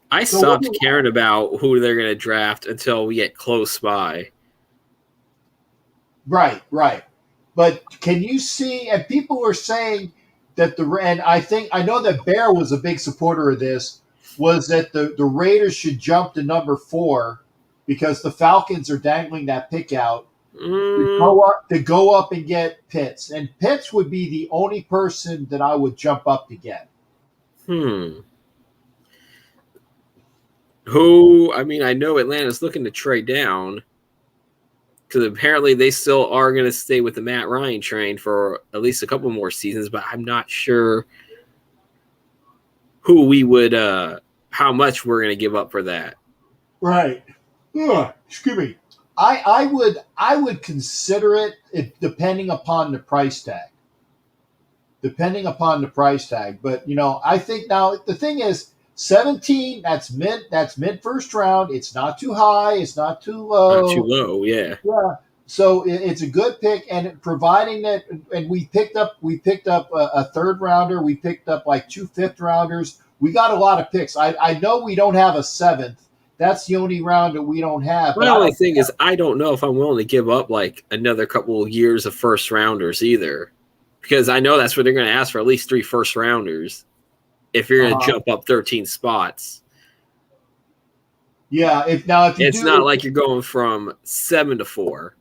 I stopped caring about who they're going to draft until we get close by. Right. But can you see, and people are saying that and I know that Bear was a big supporter of this, was that the Raiders should jump to number 4 because the Falcons are dangling that pick out. To go up and get Pitts. And Pitts would be the only person that I would jump up to get. Who? I mean, I know Atlanta's looking to trade down because apparently they still are going to stay with the Matt Ryan train for at least a couple more seasons, but I'm not sure who we would, how much we're going to give up for that. Right. Excuse me. I would consider it depending upon the price tag. But I think now the thing is 17. That's mid first round. It's not too high. It's not too low. Not too low. Yeah. Yeah. So it's a good pick, and providing that, and we picked up a third rounder. We picked up like 2 5th rounders. We got a lot of picks. I know we don't have a 7th. That's the only round that we don't have. The only thing is, I don't know if I'm willing to give up like another couple of years of first rounders either, because I know that's what they're going to ask for, at least 3 first rounders if you're going to jump up 13 spots. Yeah, if you it's not like you're going from 7 to 4.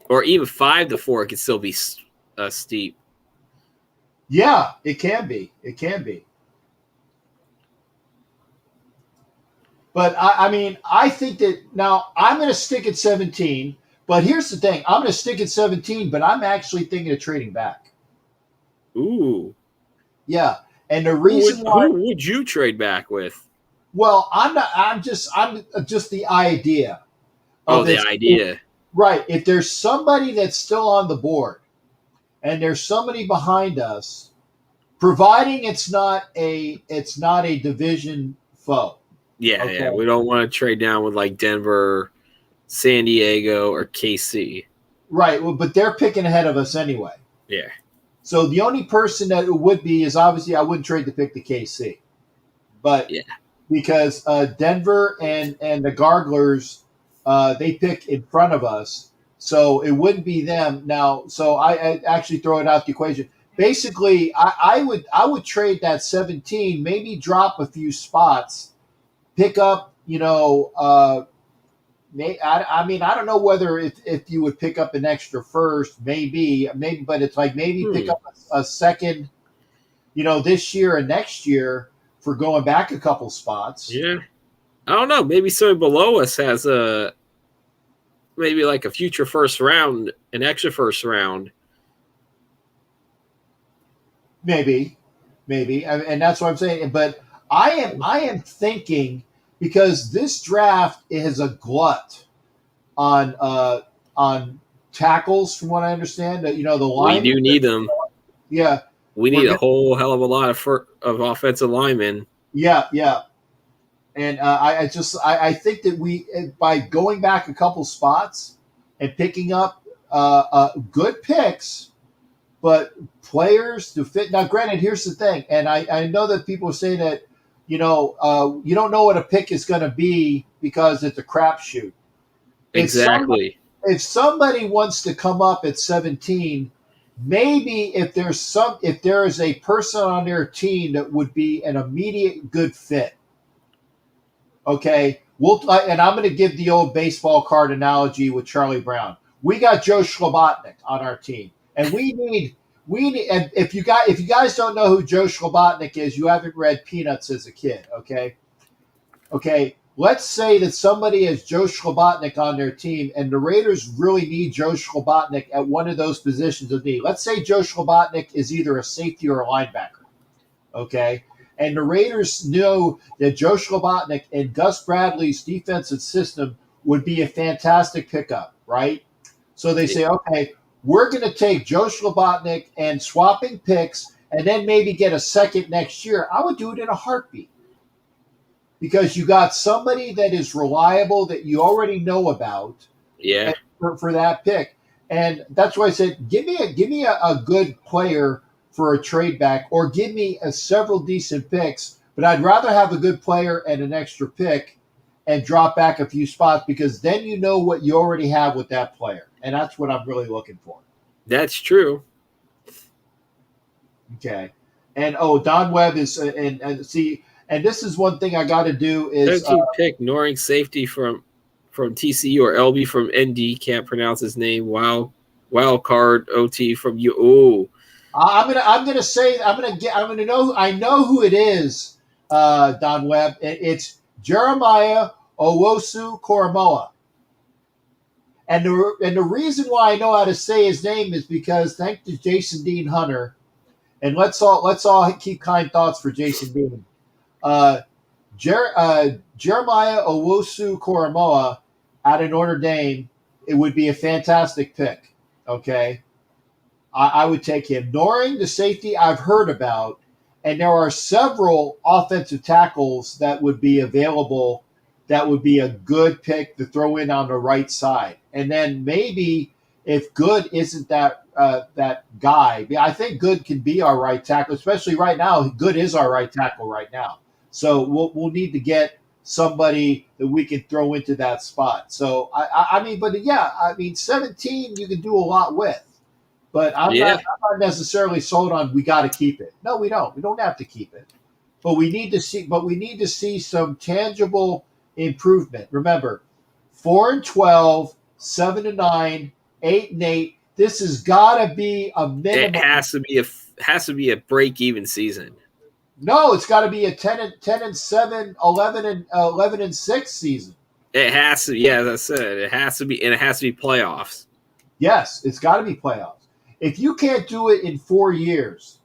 Or even 5 to 4 could still be steep. Yeah, it can be. But I mean, I think that now I'm going to stick at 17. But here's the thing: I'm going to stick at 17, but I'm actually thinking of trading back. Ooh. Yeah, and the reason why. Who would you trade back with? Well, I'm not. I'm just the idea Oh, of the it. idea. Right. If there's somebody that's still on the board, and there's somebody behind us, providing it's not a division foe. Yeah, Okay. yeah. We don't want to trade down with like Denver, San Diego, or KC. Right. Well, but they're picking ahead of us anyway. Yeah. So the only person that it would be is obviously I wouldn't trade to pick the KC, but Yeah. because Denver and the Garglers, they pick in front of us, so it wouldn't be them now. So I actually throw it out the equation. Basically, I would trade that 17, maybe drop a few spots, pick up, I mean, I don't know whether if you would pick up an extra first, maybe, but it's like maybe pick up a second, this year and next year for going back a couple spots. Yeah. I don't know. Maybe somebody below us has maybe like a future first round, an extra first round. Maybe, and that's what I'm saying. But I am thinking because this draft is a glut on tackles, from what I understand. The line. We do need them. Yeah, we need a whole hell of a lot of offensive linemen. Yeah, and I think that by going back a couple spots and picking up good picks, but players to fit. Now, granted, here's the thing, and I know that people say that you don't know what a pick is going to be because it's a crapshoot. Exactly. If somebody wants to come up at 17, maybe if there is a person on their team that would be an immediate good fit. Okay, and I'm going to give the old baseball card analogy with Charlie Brown. We got Joe Schlabotnik on our team, and we need. And if you guys don't know who Joe Schlabotnik is, you haven't read Peanuts as a kid. Okay. Let's say that somebody has Joe Schlabotnik on their team, and the Raiders really need Joe Schlabotnik at one of those positions of need. Let's say Joe Schlabotnik is either a safety or a linebacker. Okay. And the Raiders know that Joe Schlabotnik and Gus Bradley's defensive system would be a fantastic pickup, right? So they say, okay, we're going to take Joe Schlabotnik and swapping picks and then maybe get a second next year. I would do it in a heartbeat because you got somebody that is reliable that you already know about. Yeah. For that pick. And that's why I said, give me a good player for a trade back, or give me several decent picks, but I'd rather have a good player and an extra pick and drop back a few spots because then you know what you already have with that player. And that's what I'm really looking for. That's true. Okay. And Don Webb is and this is one thing I got to do is 13th pick, Noring safety from TCU, or LB from ND, can't pronounce his name. Wild card OT from you. Oh, I know who it is. Don Webb. It's Jeremiah Owusu-Koramoah. And the reason why I know how to say his name is because thanks to Jason Dean Hunter, and let's all keep kind thoughts for Jason Dean. Jeremiah Owusu-Koramoah out of Notre Dame, it would be a fantastic pick. Okay, I would take him. Noring, the safety I've heard about, and there are several offensive tackles that would be available. That would be a good pick to throw in on the right side. And then maybe if Good isn't that guy, I think Good can be our right tackle, especially right now. Good is our right tackle right now. So we'll need to get somebody that we can throw into that spot. So, I mean, 17 you can do a lot with. But I'm not necessarily sold on we got to keep it. No, we don't. We don't have to keep it. But we need to see some tangible improvement. Remember, 4-12, 7-9, 8-8. This has got to be a minimum. It has to be a break-even season. No, it's got to be a 10-7, 11-6 season. It has to. Yeah, as I said, it has to be, and it has to be playoffs. Yes, it's got to be playoffs. If you can't do it in 4 years,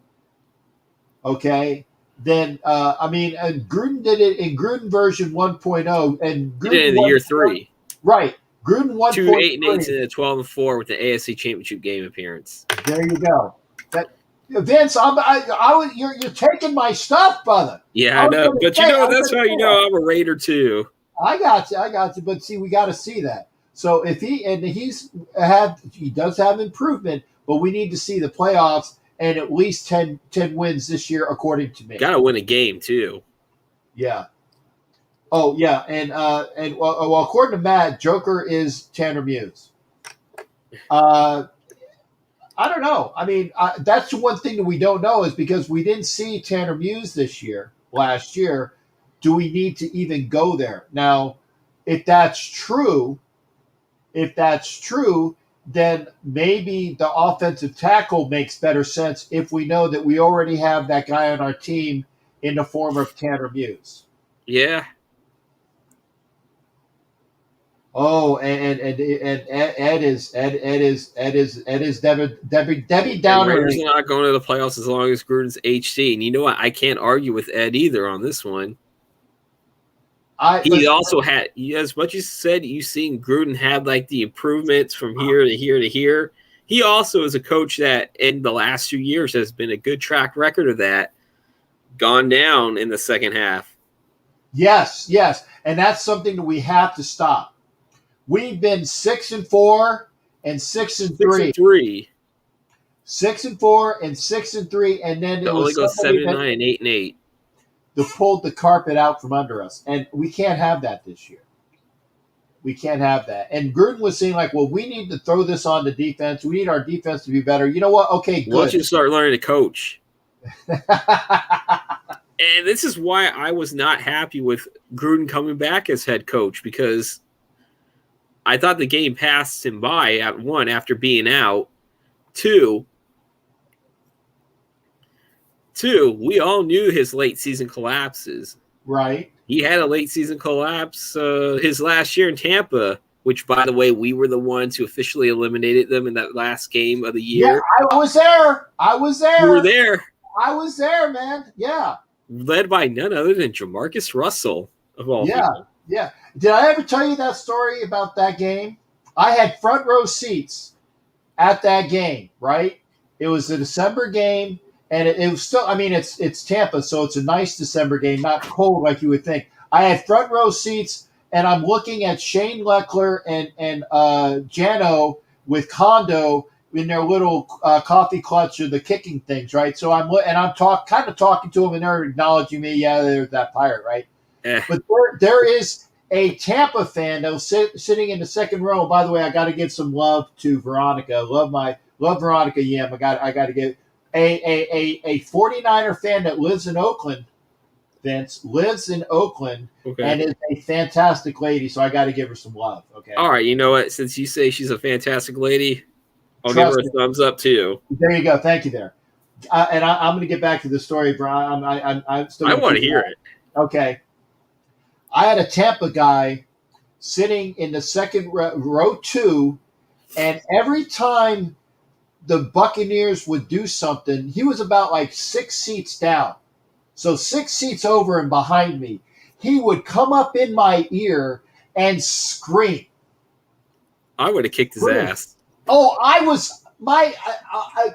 okay, then and Gruden did it in Gruden version 1.0, and Gruden He did it in the year 3. Right, Gruden 1.3. 2 8-8 and a 12-4 with the AFC Championship game appearance. There you go. That Vince, you're taking my stuff, brother. Yeah, I know, but that's how you know I'm a Raider too. I got you. But see, we got to see that. So if he does have improvement, but we need to see the playoffs and at least 10 wins this year, according to me. Got to win a game too. Yeah. Oh yeah, and according to Matt, Joker is Tanner Muse. I don't know. I mean, that's the one thing that we don't know is because we didn't see Tanner Muse last year. Do we need to even go there? Now, if that's true, then maybe the offensive tackle makes better sense if we know that we already have that guy on our team in the form of Tanner Muse. Yeah. Oh, and Ed is Debbie Downer. Raiders are not going to the playoffs as long as Gruden's HC. And you know what? I can't argue with Ed either on this one. He also had, as much as you said, you've seen Gruden have like the improvements from here to here to here. He also is a coach that in the last 2 years has been a good track record of that, gone down in the second half. Yes. And that's something that we have to stop. We've been 6-4 and 6-3. 6-4 and 6-3, and then it only goes 7-9 and 8-8. They pulled the carpet out from under us, and we can't have that this year. We can't have that. And Gruden was saying, like, well, we need to throw this on the defense. We need our defense to be better. You know what? Okay, good. Why don't you start learning to coach? And this is why I was not happy with Gruden coming back as head coach, because I thought the game passed him by at 1 after being out. 2, we all knew his late season collapses. Right. He had a late season collapse his last year in Tampa, which, by the way, we were the ones who officially eliminated them in that last game of the year. Yeah, I was there. You were there. I was there, man. Yeah. Led by none other than Jamarcus Russell, of all people. Yeah. Did I ever tell you that story about that game? I had front row seats at that game, right? It was a December game. And it was still, I mean, it's Tampa, so it's a nice December game, not cold like you would think. I had front row seats, and I'm looking at Shane Leckler and Jano with Kondo in their little coffee clutch or the kicking things, right? So I'm kind of talking to them, and they're acknowledging me. Yeah, they're that Pirate, right? But there is a Tampa fan that was sitting in the second row. By the way, I got to give some love to Veronica. Love Veronica Yim. I got to give. A 49er fan that lives in Oakland, Vince, and is a fantastic lady, so I got to give her some love, okay? All right, you know what? Since you say she's a fantastic lady, I'll give her a thumbs up, too. There you go. Thank you there. And I'm going to get back to the story, Brian. I'm still. I want to hear it. Okay. I had a Tampa guy sitting in the second row 2, and every time the Buccaneers would do something, he was about like 6 seats down. So 6 seats over and behind me. He would come up in my ear and scream. I would have kicked his ass. Oh, I was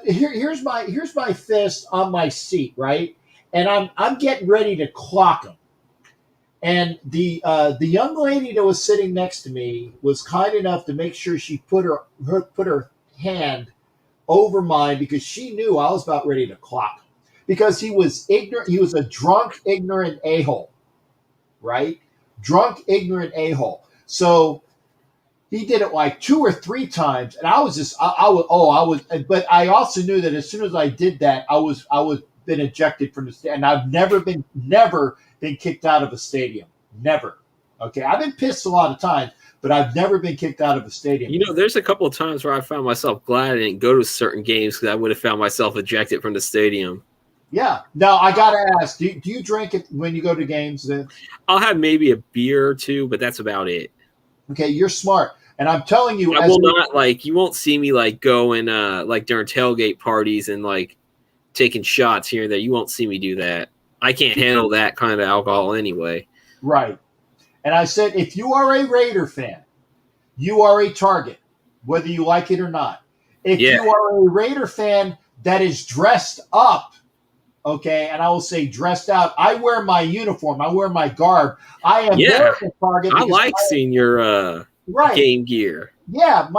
here's my fist on my seat, right? And I'm getting ready to clock him. And the young lady that was sitting next to me was kind enough to make sure she put her hand over mine because she knew I was about ready to clock him. Because he was ignorant. He was a drunk, ignorant a-hole, right? Drunk, ignorant a-hole. So he did it like 2 or 3 times, and I was. But I also knew that as soon as I did that, I was been ejected from the stadium, and I've never been kicked out of a stadium. Never. Okay, I've been pissed a lot of times, but I've never been kicked out of a stadium. You know, there's a couple of times where I found myself glad I didn't go to certain games because I would have found myself ejected from the stadium. Yeah. Now I gotta ask: do you drink it when you go to games? Then I'll have maybe a beer or two, but that's about it. okay, you're smart, and I'm telling you, I will not like. You won't see me like going like during tailgate parties and like taking shots here and there. You won't see me do that. I can't handle that kind of alcohol anyway. right. And I said, if you are a Raider fan, you are a target, whether you like it or not. If Yeah. you are a Raider fan that is dressed up, okay, and I will say dressed out, I wear my uniform, I wear my garb. I am there at the target. I like seeing your right. game gear. Yeah,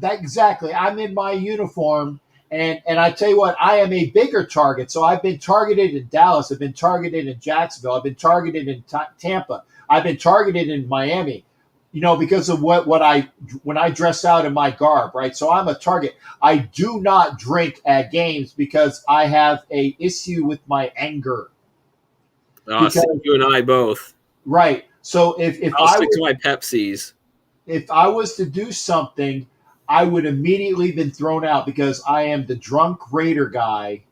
exactly. I'm in my uniform, and I tell you what, I am a bigger target. So I've been targeted in Dallas, I've been targeted in Jacksonville, I've been targeted in Tampa, I've been targeted in Miami. You know, because of when I dress out in my garb, right? So I'm a target. I do not drink at games because I have a issue with my anger. Because, you and I both. Right. So if I'll stick to my Pepsis. If I was to do something, I would immediately been thrown out because I am the drunk Raider guy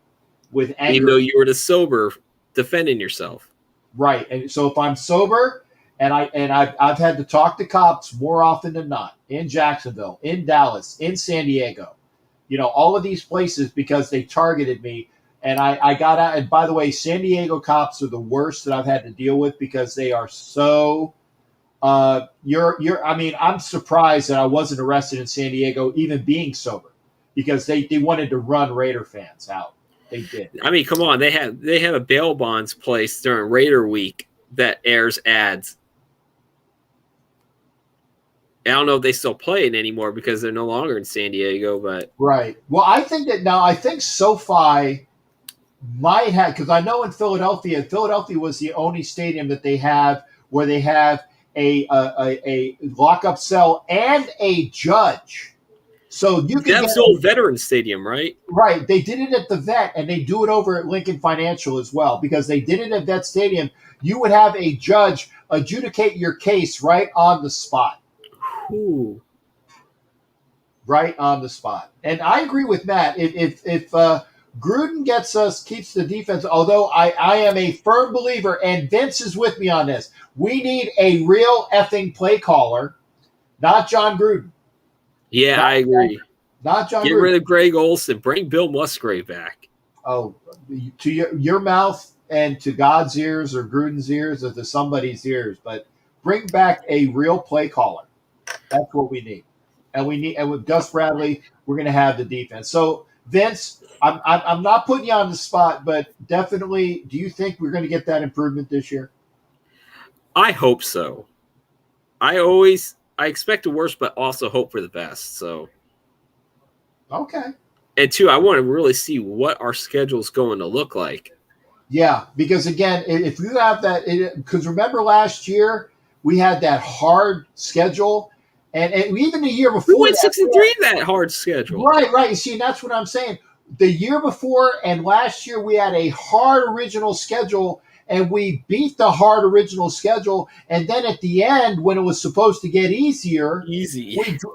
with anger. Even though you were the sober defending yourself. Right. And so if I'm sober and I've had to talk to cops more often than not in Jacksonville, in Dallas, in San Diego, you know, all of these places because they targeted me. And I got out. And by the way, San Diego cops are the worst that I've had to deal with because they are so I mean, I'm surprised that I wasn't arrested in San Diego, even being sober, because they wanted to run Raider fans out. They did. I mean, come on, they have a bail bonds place during Raider week that airs ads. I don't know if they still play it anymore because they're no longer in San Diego, but right. Well, I think SoFi might have, because I know in Philadelphia was the only stadium that they have where they have a lockup cell and a judge. So you can that's the old Veterans Stadium, right? Right. They did it at the Vet, and they do it over at Lincoln Financial as well, because they did it at Vet Stadium. You would have a judge adjudicate your case right on the spot. Ooh. Right on the spot. And I agree with Matt. If Gruden keeps the defense, although I am a firm believer, and Vince is with me on this, we need a real effing play caller, not John Gruden. Yeah, I agree. Not John Gruden. Get rid of Greg Olson. Bring Bill Musgrave back. Oh, to your mouth and to God's ears or Gruden's ears or to somebody's ears, but bring back a real play caller. That's what we need. And with Gus Bradley, we're going to have the defense. So, Vince, I'm not putting you on the spot, but definitely, do you think we're going to get that improvement this year? I hope so. I expect the worst, but also hope for the best. So, okay. And two, I want to really see what our schedule is going to look like. Yeah, because again, if you have that, because remember last year we had that hard schedule, and even the year before we went 6-3 that hard schedule. Right. You see, that's what I'm saying. The year before and last year we had a hard original schedule. And we beat the hard original schedule. And then at the end, when it was supposed to get easier,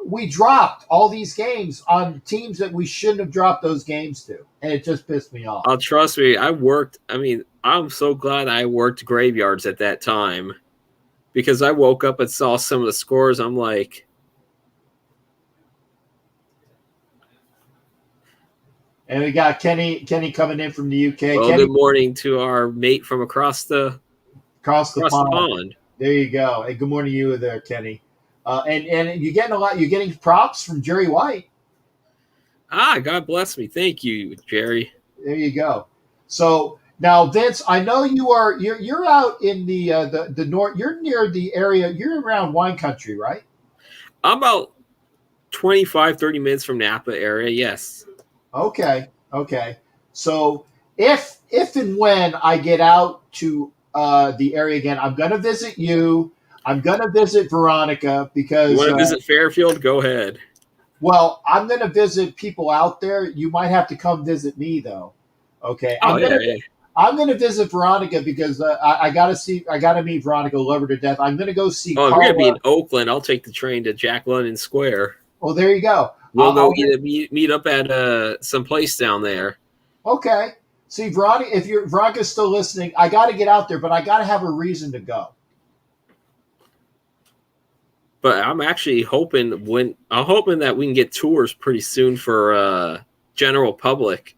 we dropped all these games on teams that we shouldn't have dropped those games to. And it just pissed me off. Oh, trust me. I'm so glad I worked graveyards at that time, because I woke up and saw some of the scores. I'm like, and we got Kenny coming in from the UK. Well, Kenny, good morning to our mate from across the pond. There you go. Hey, good morning to you there, Kenny. And you're getting props from Jerry White. God bless me. Thank you, Jerry. There you go. So now, Vince, I know you're out in the north. You're near the area. You're around wine country, right? I'm about 25-30 minutes from Napa area. Yes. Okay. So if and when I get out to the area again, I'm going to visit you. I'm going to visit Veronica because... You want to visit Fairfield? Go ahead. Well, I'm going to visit people out there. You might have to come visit me, though. Okay. I'm going to visit Veronica because I got to meet Veronica. Love her to death. I'm going to go see Carla. We're going to be in Oakland. I'll take the train to Jack London Square. Well, there you go. We'll go meet up at some place down there. Okay. See, Veronica, if Veronica's still listening, I got to get out there, but I got to have a reason to go. But I'm actually hoping that we can get tours pretty soon for general public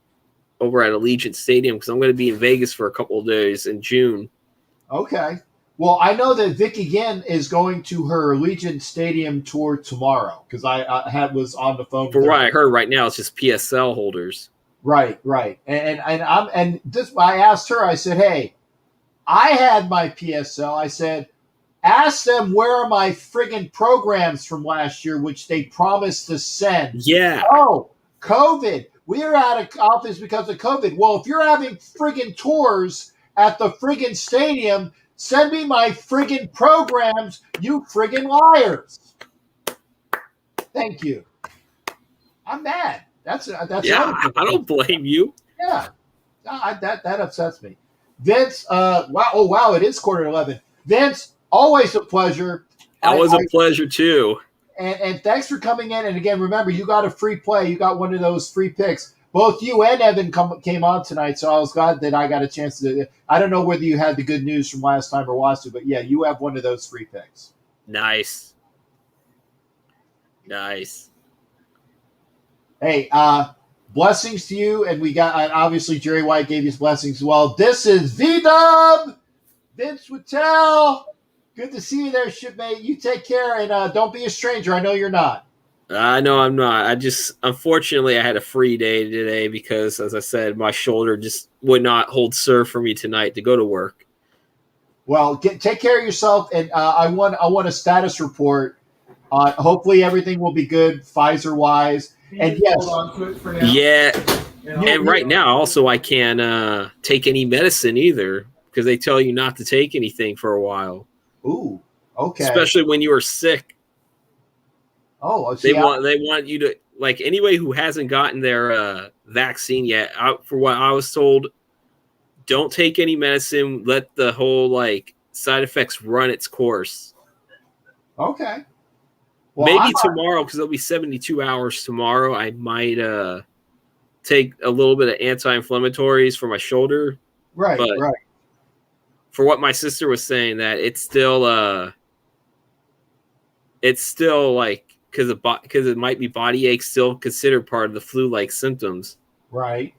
over at Allegiant Stadium, because I'm going to be in Vegas for a couple of days in June. Okay. Well, I know that Vicky Ginn is going to her Allegiant Stadium tour tomorrow, because I was on the phone. For what I heard right now, it's just PSL holders. Right. And this, I asked her. I said, "Hey, I had my PSL." I said, "Ask them where are my friggin' programs from last year, which they promised to send." Yeah. Oh, COVID. We are out of office because of COVID. Well, if you're having friggin' tours at the friggin' stadium, send me my friggin' programs, you friggin' liars. Thank you. I'm mad. That's yeah. I don't blame you. Yeah, that upsets me. Vince, wow, it is 11:15. Vince, always a pleasure. That was a pleasure too. And thanks for coming in. And again, remember, you got a free play. You got one of those free picks. Both you and Evan came on tonight, so I was glad that I got a chance to. I don't know whether you had the good news from last time or watched it, but yeah, you have one of those free picks. Nice. Hey, blessings to you, and we got obviously Jerry White gave his blessings as well. This is V-Dub, Vince Whittel. Good to see you there, shipmate. You take care, and don't be a stranger. I know you're not. I know I'm not. Unfortunately, I had a free day today because, as I said, my shoulder just would not hold serve for me tonight to go to work. Well, take care of yourself, and I want a status report. Hopefully, everything will be good, Pfizer-wise. And yes, hold on to it for now. Yeah, and right now, also, I can't take any medicine either because they tell you not to take anything for a while. Ooh, okay. Especially when you are sick. Oh, they want you to, like, anybody who hasn't gotten their vaccine yet. For what I was told, don't take any medicine. Let the whole side effects run its course. Okay. Well, maybe tomorrow, because it'll be 72 hours tomorrow. I might take a little bit of anti-inflammatories for my shoulder. Right. For what my sister was saying, that it's still because it might be body ache, still considered part of the flu-like symptoms. Right.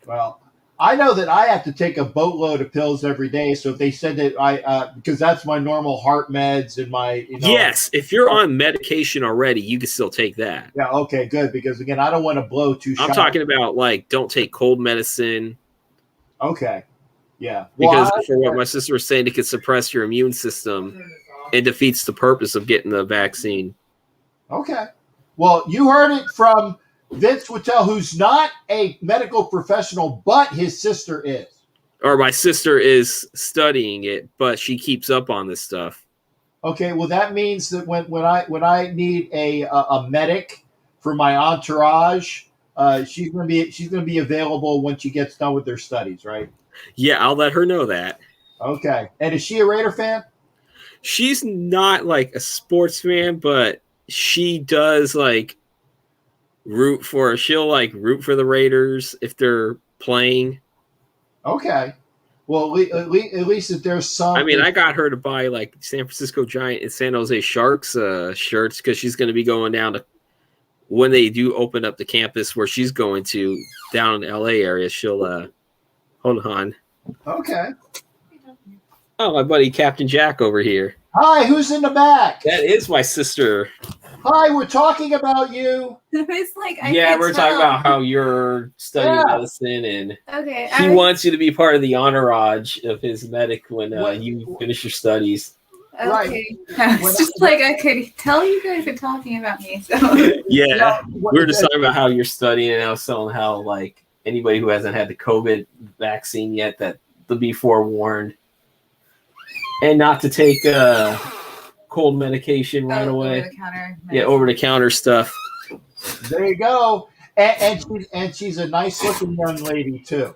Well, I know that I have to take a boatload of pills every day. So if they said that because that's my normal heart meds and my, yes, if you're on medication already, you can still take that. Yeah. Okay. Good. Because again, I don't want to blow too. I'm talking about don't take cold medicine. Okay. Yeah. Because for what my sister was saying, it could suppress your immune system. It defeats the purpose of getting the vaccine. Okay. Well, you heard it from Vince Whittel, who's not a medical professional, but his sister is. Or my sister is studying it, but she keeps up on this stuff. Okay. Well, that means that when I need a medic for my entourage, she's gonna be available when she gets done with her studies, right? Yeah, I'll let her know that. Okay. And is she a Raider fan? She's not a sports fan, but she does root for the Raiders if they're playing. Okay. Well, at least if there's some. I mean, I got her to buy San Francisco Giant and San Jose Sharks shirts because she's going to be going down to, when they do open up the campus where she's going to down in the LA area. She'll hold on. Okay. Oh, my buddy Captain Jack over here. Hi, who's in the back? That is my sister. Hi, we're talking about you. It's we're talking about how you're studying medicine, and okay, he wants you to be part of the entourage of his medic when you finish your studies. Okay. Right. I was just I could tell you guys are talking about me. So yeah, we were just talking about how you're studying, and I was telling how anybody who hasn't had the COVID vaccine yet, that to be forewarned and not to take cold medication right away. Over-the-counter yeah, over-the-counter stuff. There you go. And she's a nice-looking young lady too.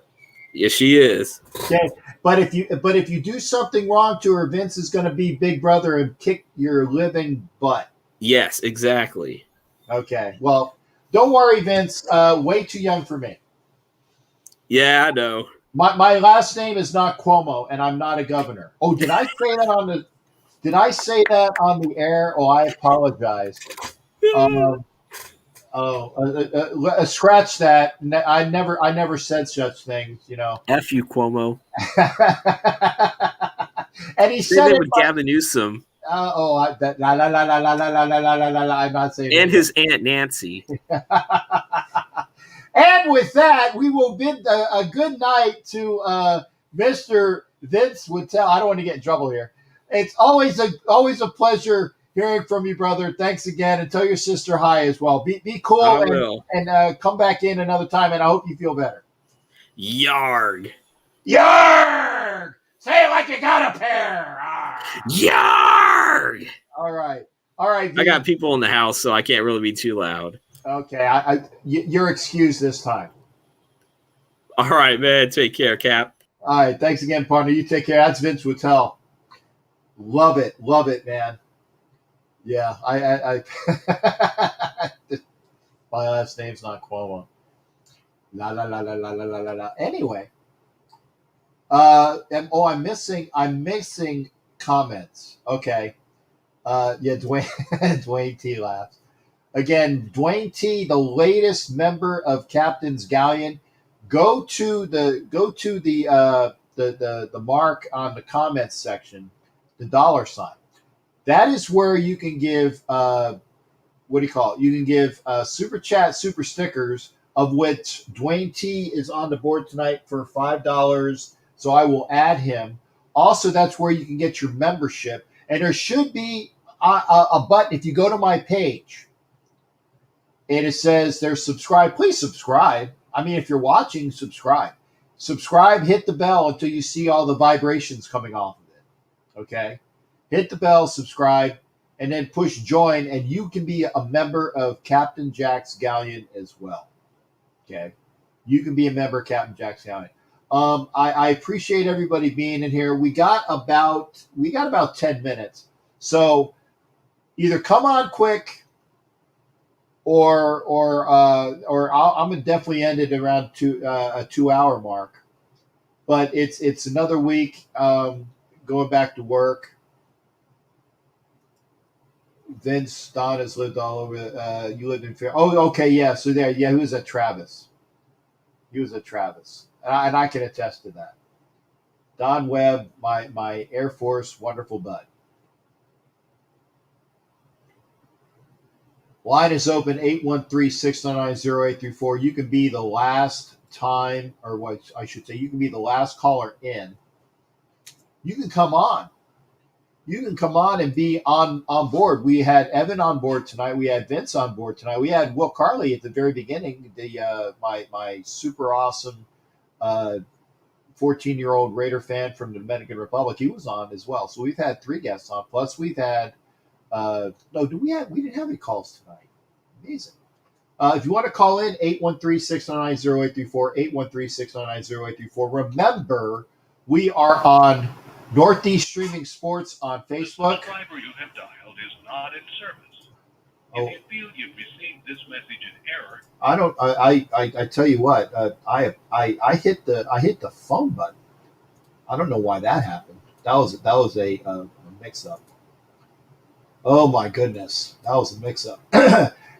Yes, she is. Okay, but if you do something wrong to her, Vince is going to be Big Brother and kick your living butt. Yes, exactly. Okay. Well, don't worry, Vince. Way too young for me. Yeah, I know. My last name is not Cuomo, and I'm not a governor. Oh, did I say that on the? Did I say that on the air? Oh, I apologize. Scratch that. I never said such things. F you, Cuomo. And he Same said thing it. with Gavin Newsom I'm not saying and it. his Aunt Nancy. And with that, we will bid a good night to Mr. Vince Whittle. I don't want to get in trouble here. It's always a pleasure hearing from you, brother. Thanks again, and tell your sister hi as well. Be cool I will. and come back in another time, and I hope you feel better. Yarg. Yarg! Say it like you got a pair. Yarg. All right. I got people in the house, so I can't really be too loud. Okay, you're excused this time. All right, man. Take care, Cap. All right, thanks again, partner. You take care. That's Vince Whittle. Love it, man. Yeah, I my last name's not Cuomo. La la la la la la la la. Anyway, I'm missing comments. Okay, yeah, Dwayne T laughs. Again, Dwayne T, the latest member of Captain's Galleon. Go to the mark on the comments section, the $. That is where you can give what do you call it? You can give super chat, super stickers, of which Dwayne T is on the board tonight for $5. So I will add him. Also, that's where you can get your membership, and there should be a button if you go to my page. And it says there's subscribe. Please subscribe. I mean, if you're watching, subscribe. Subscribe, hit the bell until you see all the vibrations coming off of it. Okay? Hit the bell, subscribe, and then push join, and you can be a member of Captain Jack's Galleon as well. Okay? You can be a member of Captain Jack's Galleon. I appreciate everybody being in here. We got about 10 minutes. So either come on quick, or I'm gonna definitely end it around a 2-hour mark. But it's another week going back to work. Vince Don has lived all over. You lived in Fair. Oh, okay, yeah. So there, yeah. He was at Travis, and I can attest to that. Don Webb, my Air Force wonderful bud. Line is open 813-699-0834. You can be the last time, or what I should say, you can be the last caller in. You can come on. You can come on and be on board. We had Evan on board tonight. We had Vince on board tonight. We had Will Carley at the very beginning. My super awesome 14-year-old Raider fan from the Dominican Republic. He was on as well. So we've had 3 guests on. Plus we've had we didn't have any calls tonight. Amazing. If you want to call in, 813-699-0834, 813-699-0834. Remember, we are on Northeast Streaming Sports on Facebook. The subscriber you have dialed is not in service. Oh. If you feel you've received this message in error, I tell you what, I hit the phone button. I don't know why that happened. That was a mix up. Oh my goodness, that was a mix up.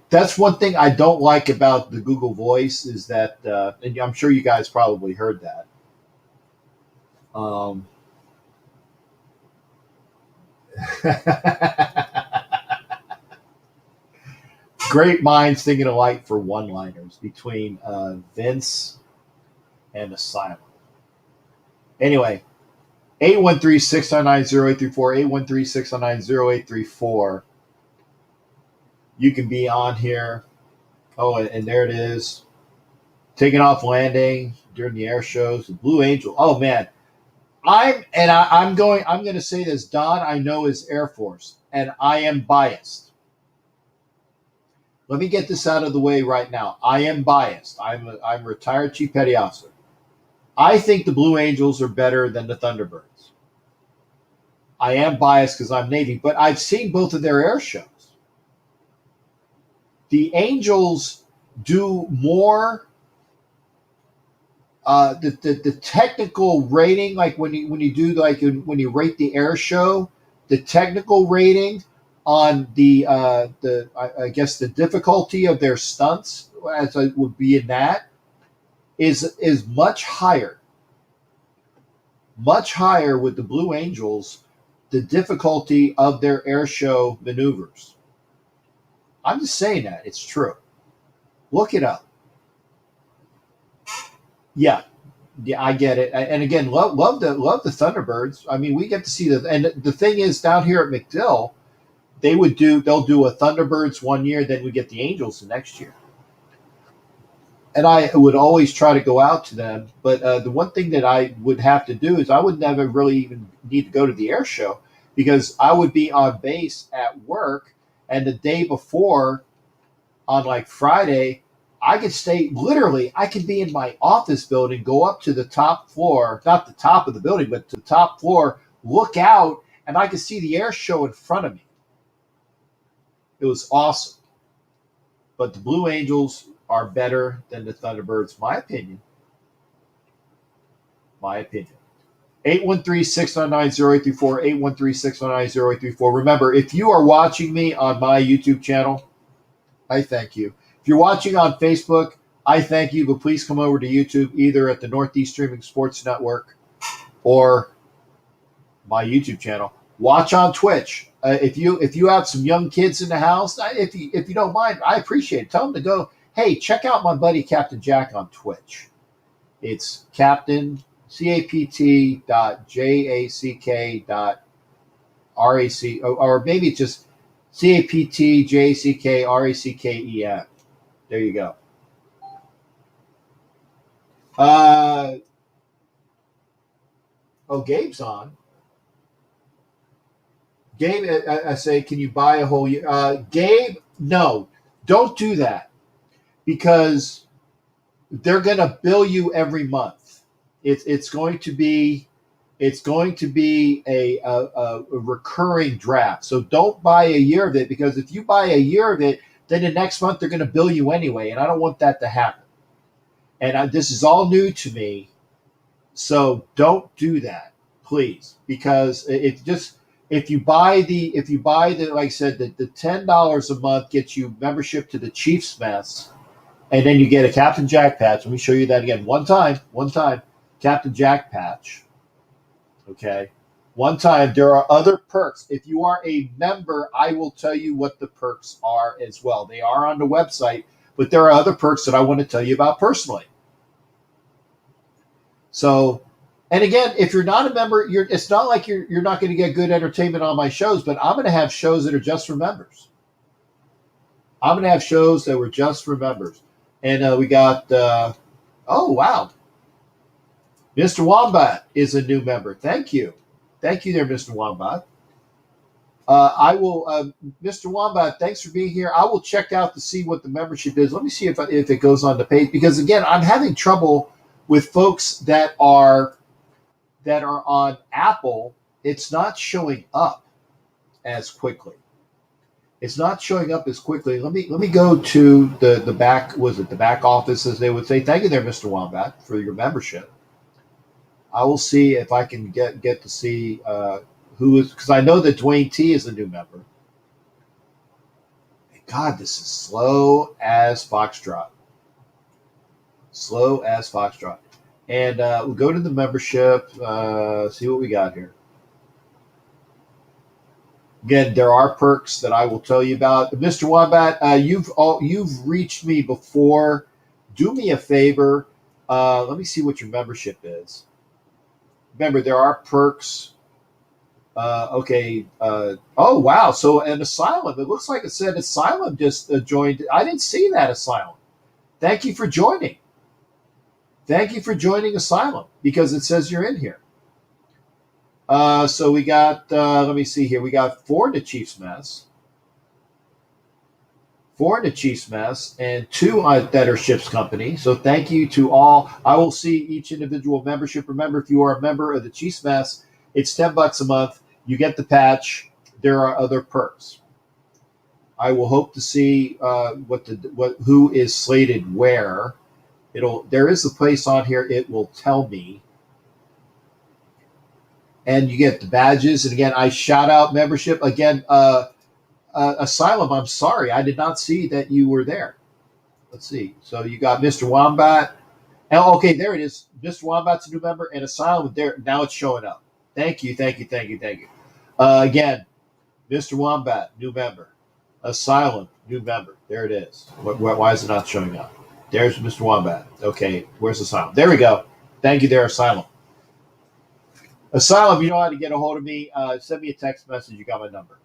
That's one thing I don't like about the Google Voice is that, and I'm sure you guys probably heard that. Great minds thinking alike for one-liners between Vince and Asylum. Anyway, 813-699-0834, 813-699-0834. You can be on here. Oh, and there it is. Taking off landing during the air shows. The Blue Angel. Oh man. I'm going to say this. Don, I know, is Air Force, and I am biased. Let me get this out of the way right now. I am biased. I'm a retired Chief Petty Officer. I think the Blue Angels are better than the Thunderbirds. I am biased because I'm Navy, but I've seen both of their air shows. The Angels do more the technical rating, like when you do like when you rate the air show, the technical rating on I guess the difficulty of their stunts, as I would be in that, is much higher with the Blue Angels, the difficulty of their air show maneuvers. I'm just saying that. It's true. Look it up. Yeah, I get it. And again, love the Thunderbirds. I mean, we get to see and the thing is, down here at MacDill, they'll do a Thunderbirds one year, then we get the Angels the next year. And I would always try to go out to them, but the one thing that I would have to do is I would never really even need to go to the air show, because I would be on base at work, and the day before, on like Friday, I could I could be in my office building, go up to the top floor, not the top of the building, but to the top floor, look out, and I could see the air show in front of me. It was awesome. But the Blue Angels are better than the Thunderbirds, my opinion. 813-699-0834, 813-699-0834. Remember, if you are watching me on my YouTube channel, I thank you. If you're watching on Facebook, I thank you, but please come over to YouTube, either at the Northeast Streaming Sports Network or my YouTube channel. Watch on Twitch. If you have some young kids in the house, if you don't mind, I appreciate it. Tell them to go, hey, check out my buddy Captain Jack on Twitch. It's Captain CAPT.JACK.RAC, or maybe it's just CAPTJACKRACKEN. There you go. Gabe's on. Gabe, I say, can you buy a whole year? Gabe, no, don't do that, because they're going to bill you every month. It's going to be a recurring draft. So don't buy a year of it, because if you buy a year of it, then the next month they're going to bill you anyway, and I don't want that to happen. And this is all new to me, so don't do that, please, because it just. If you buy the like I said, the $10 a month gets you membership to the Chiefs Mess, and then you get a Captain Jack patch. Let me show you that again. One time, Captain Jack patch. Okay. One time. There are other perks. If you are a member, I will tell you what the perks are as well. They are on the website, but there are other perks that I want to tell you about personally. So. And again, if you're not a member, it's not like you're not going to get good entertainment on my shows, but I'm going to have shows that are just for members. I'm going to have shows that were just for members. And we got, oh, wow. Mr. Wombat is a new member. Thank you. Thank you there, Mr. Wombat. I will, Mr. Wombat, thanks for being here. I will check out to see what the membership is. Let me see if it goes on the page, because, again, I'm having trouble with folks that are on Apple. It's not showing up as quickly. Let me go to the back. Was it the back office, as they would say? Thank you there, Mr. Wombat, for your membership. I will see if I can get to see who is, because I know that Dwayne T is a new member. God, this is slow as Foxtrot. And we'll go to the membership, see what we got here. Again, there are perks that I will tell you about. Mr. Wombat, you've reached me before. Do me a favor. Let me see what your membership is. Remember, there are perks. Okay. Oh, wow. So an Asylum. It looks like it said Asylum just joined. I didn't see that, Asylum. Thank you for joining. Thank you for joining Asylum, because it says you're in here. So we got, let me see here. We got 4 in the Chiefs Mess. 4 in the Chiefs Mess, and 2 that are Ships Company. So thank you to all. I will see each individual membership. Remember, if you are a member of the Chiefs Mess, it's $10 a month. You get the patch. There are other perks. I will hope to see who is slated where. There is a place on here. It will tell me. And you get the badges. And again, I shout out membership. Again, Asylum, I'm sorry. I did not see that you were there. Let's see. So you got Mr. Wombat. Oh, okay, there it is. Mr. Wombat's a new member, and Asylum, there. Now it's showing up. Thank you. Again, Mr. Wombat, new member. Asylum, new member. There it is. Why is it not showing up? There's Mr. Wombat. Okay, where's Asylum? There we go. Thank you there, Asylum. Asylum, you know how to get a hold of me. Send me a text message. You got my number.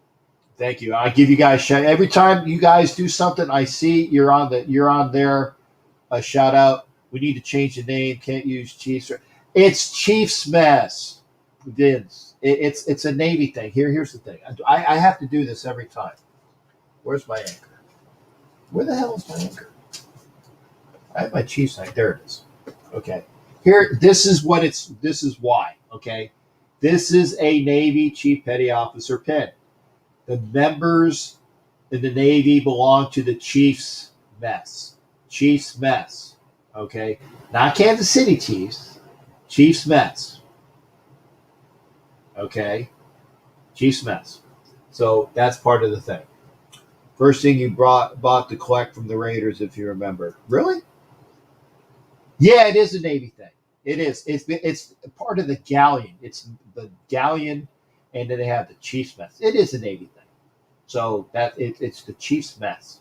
Thank you. I give you guys shout. Every time you guys do something, I see you're on there. A shout out. We need to change the name. Can't use Chiefs. It's Chiefs Mess. Vince. It's a Navy thing. Here's the thing. I have to do this every time. Where's my anchor? Where the hell is my anchor? I have my Chiefs anchor. There it is. Okay. Here, this is why. Okay. This is a Navy Chief Petty Officer pin. The members in the Navy belong to the Chiefs Mess. Chiefs Mess. Okay. Not Kansas City Chiefs. Chiefs Mess. Okay. Chiefs Mess. So that's part of the thing. First thing you bought to collect from the Raiders, if you remember. Really? Yeah, it is a Navy thing. It is. It's part of the galleon. It's the galleon, and then they have the Chiefs Mess. It is a Navy thing. So it's the Chiefs Mess.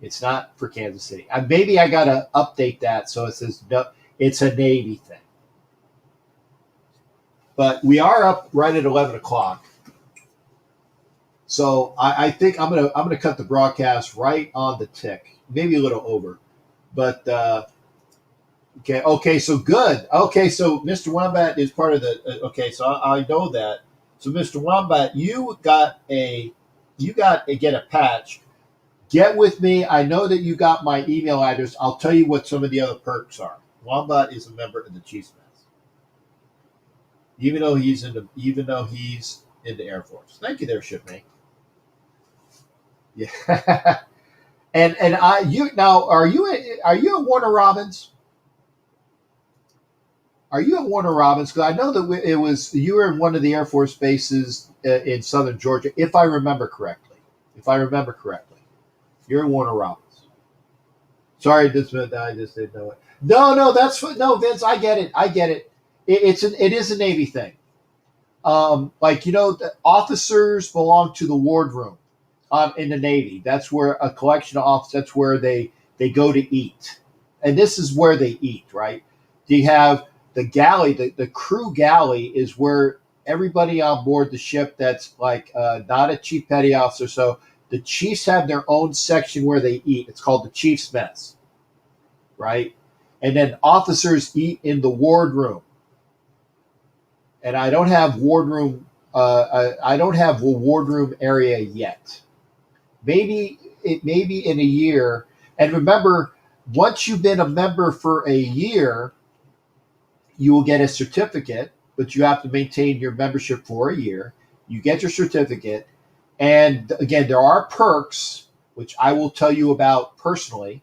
It's not for Kansas City. Maybe I gotta update that so it says no. It's a Navy thing. But we are up right at 11 o'clock. So I think I'm gonna cut the broadcast right on the tick, maybe a little over, but okay, so good. Okay, so Mr. Wombat is part of the. Okay, so I know that. So Mr. Wombat, you got to get a patch. Get with me. I know that you got my email address. I'll tell you what some of the other perks are. Wombat is a member of the Chiefs Mess, even though he's in the Air Force. Thank you, there, shipmate. Yeah, and are you at Warner Robins? Are you at Warner Robins? Because I know that you were in one of the Air Force bases in southern Georgia, if I remember correctly. You're in Warner Robins. Sorry, I just didn't know it. No, that's no, Vince. I get it. It is a Navy thing. The officers belong to the wardroom in the Navy. That's where a collection of officers. That's where they go to eat, and this is where they eat. Right? You have the galley. The crew galley is where everybody on board the ship that's not a chief petty officer. So the chiefs have their own section where they eat. It's called the Chiefs Mess. Right? And then officers eat in the wardroom. And I don't have wardroom. I don't have a wardroom area yet. Maybe in a year. And remember, once you've been a member for a year, you will get a certificate. But you have to maintain your membership for a year. You get your certificate, and again, there are perks which I will tell you about personally.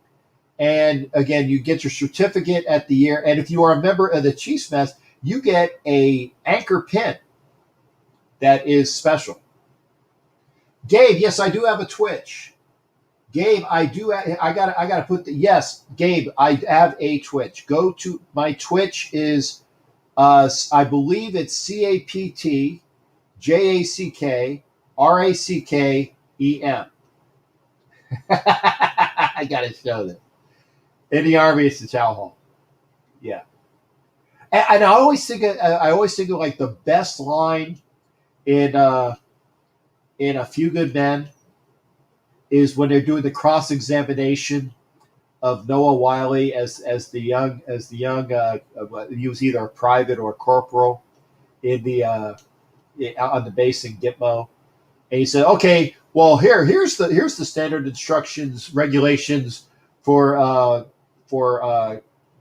And again, you get your certificate at the year. And if you are a member of the Chiefs Mess, you get a anchor pin that is special. Gabe, yes, I do have a Twitch. Gabe, I gotta put yes, Gabe, I have a Twitch. Go to my Twitch is I believe it's CAPTJACKRACKEM. I gotta show them. In the Army, it's the Chow Hall. Yeah. And I always think of like the best line in A Few Good Men is when they're doing the cross examination of Noah Wiley as the young he was either a private or a corporal in the on the base in Gitmo, and he said, "Okay, well here's the standard instructions regulations for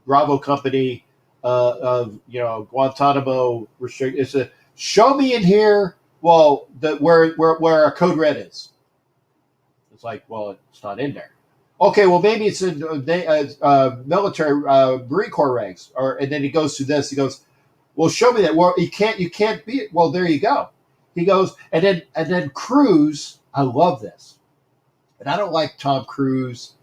Bravo Company." Of Guantanamo restrict. It's a show me in here. Well, where a code red is. It's like, well, it's not in there. Okay, well maybe it's in military Marine Corps ranks, and then he goes through this. He goes, well, show me that. Well, you can't be it. Well, there you go. He goes, and then Cruise. I love this, and I don't like Tom Cruise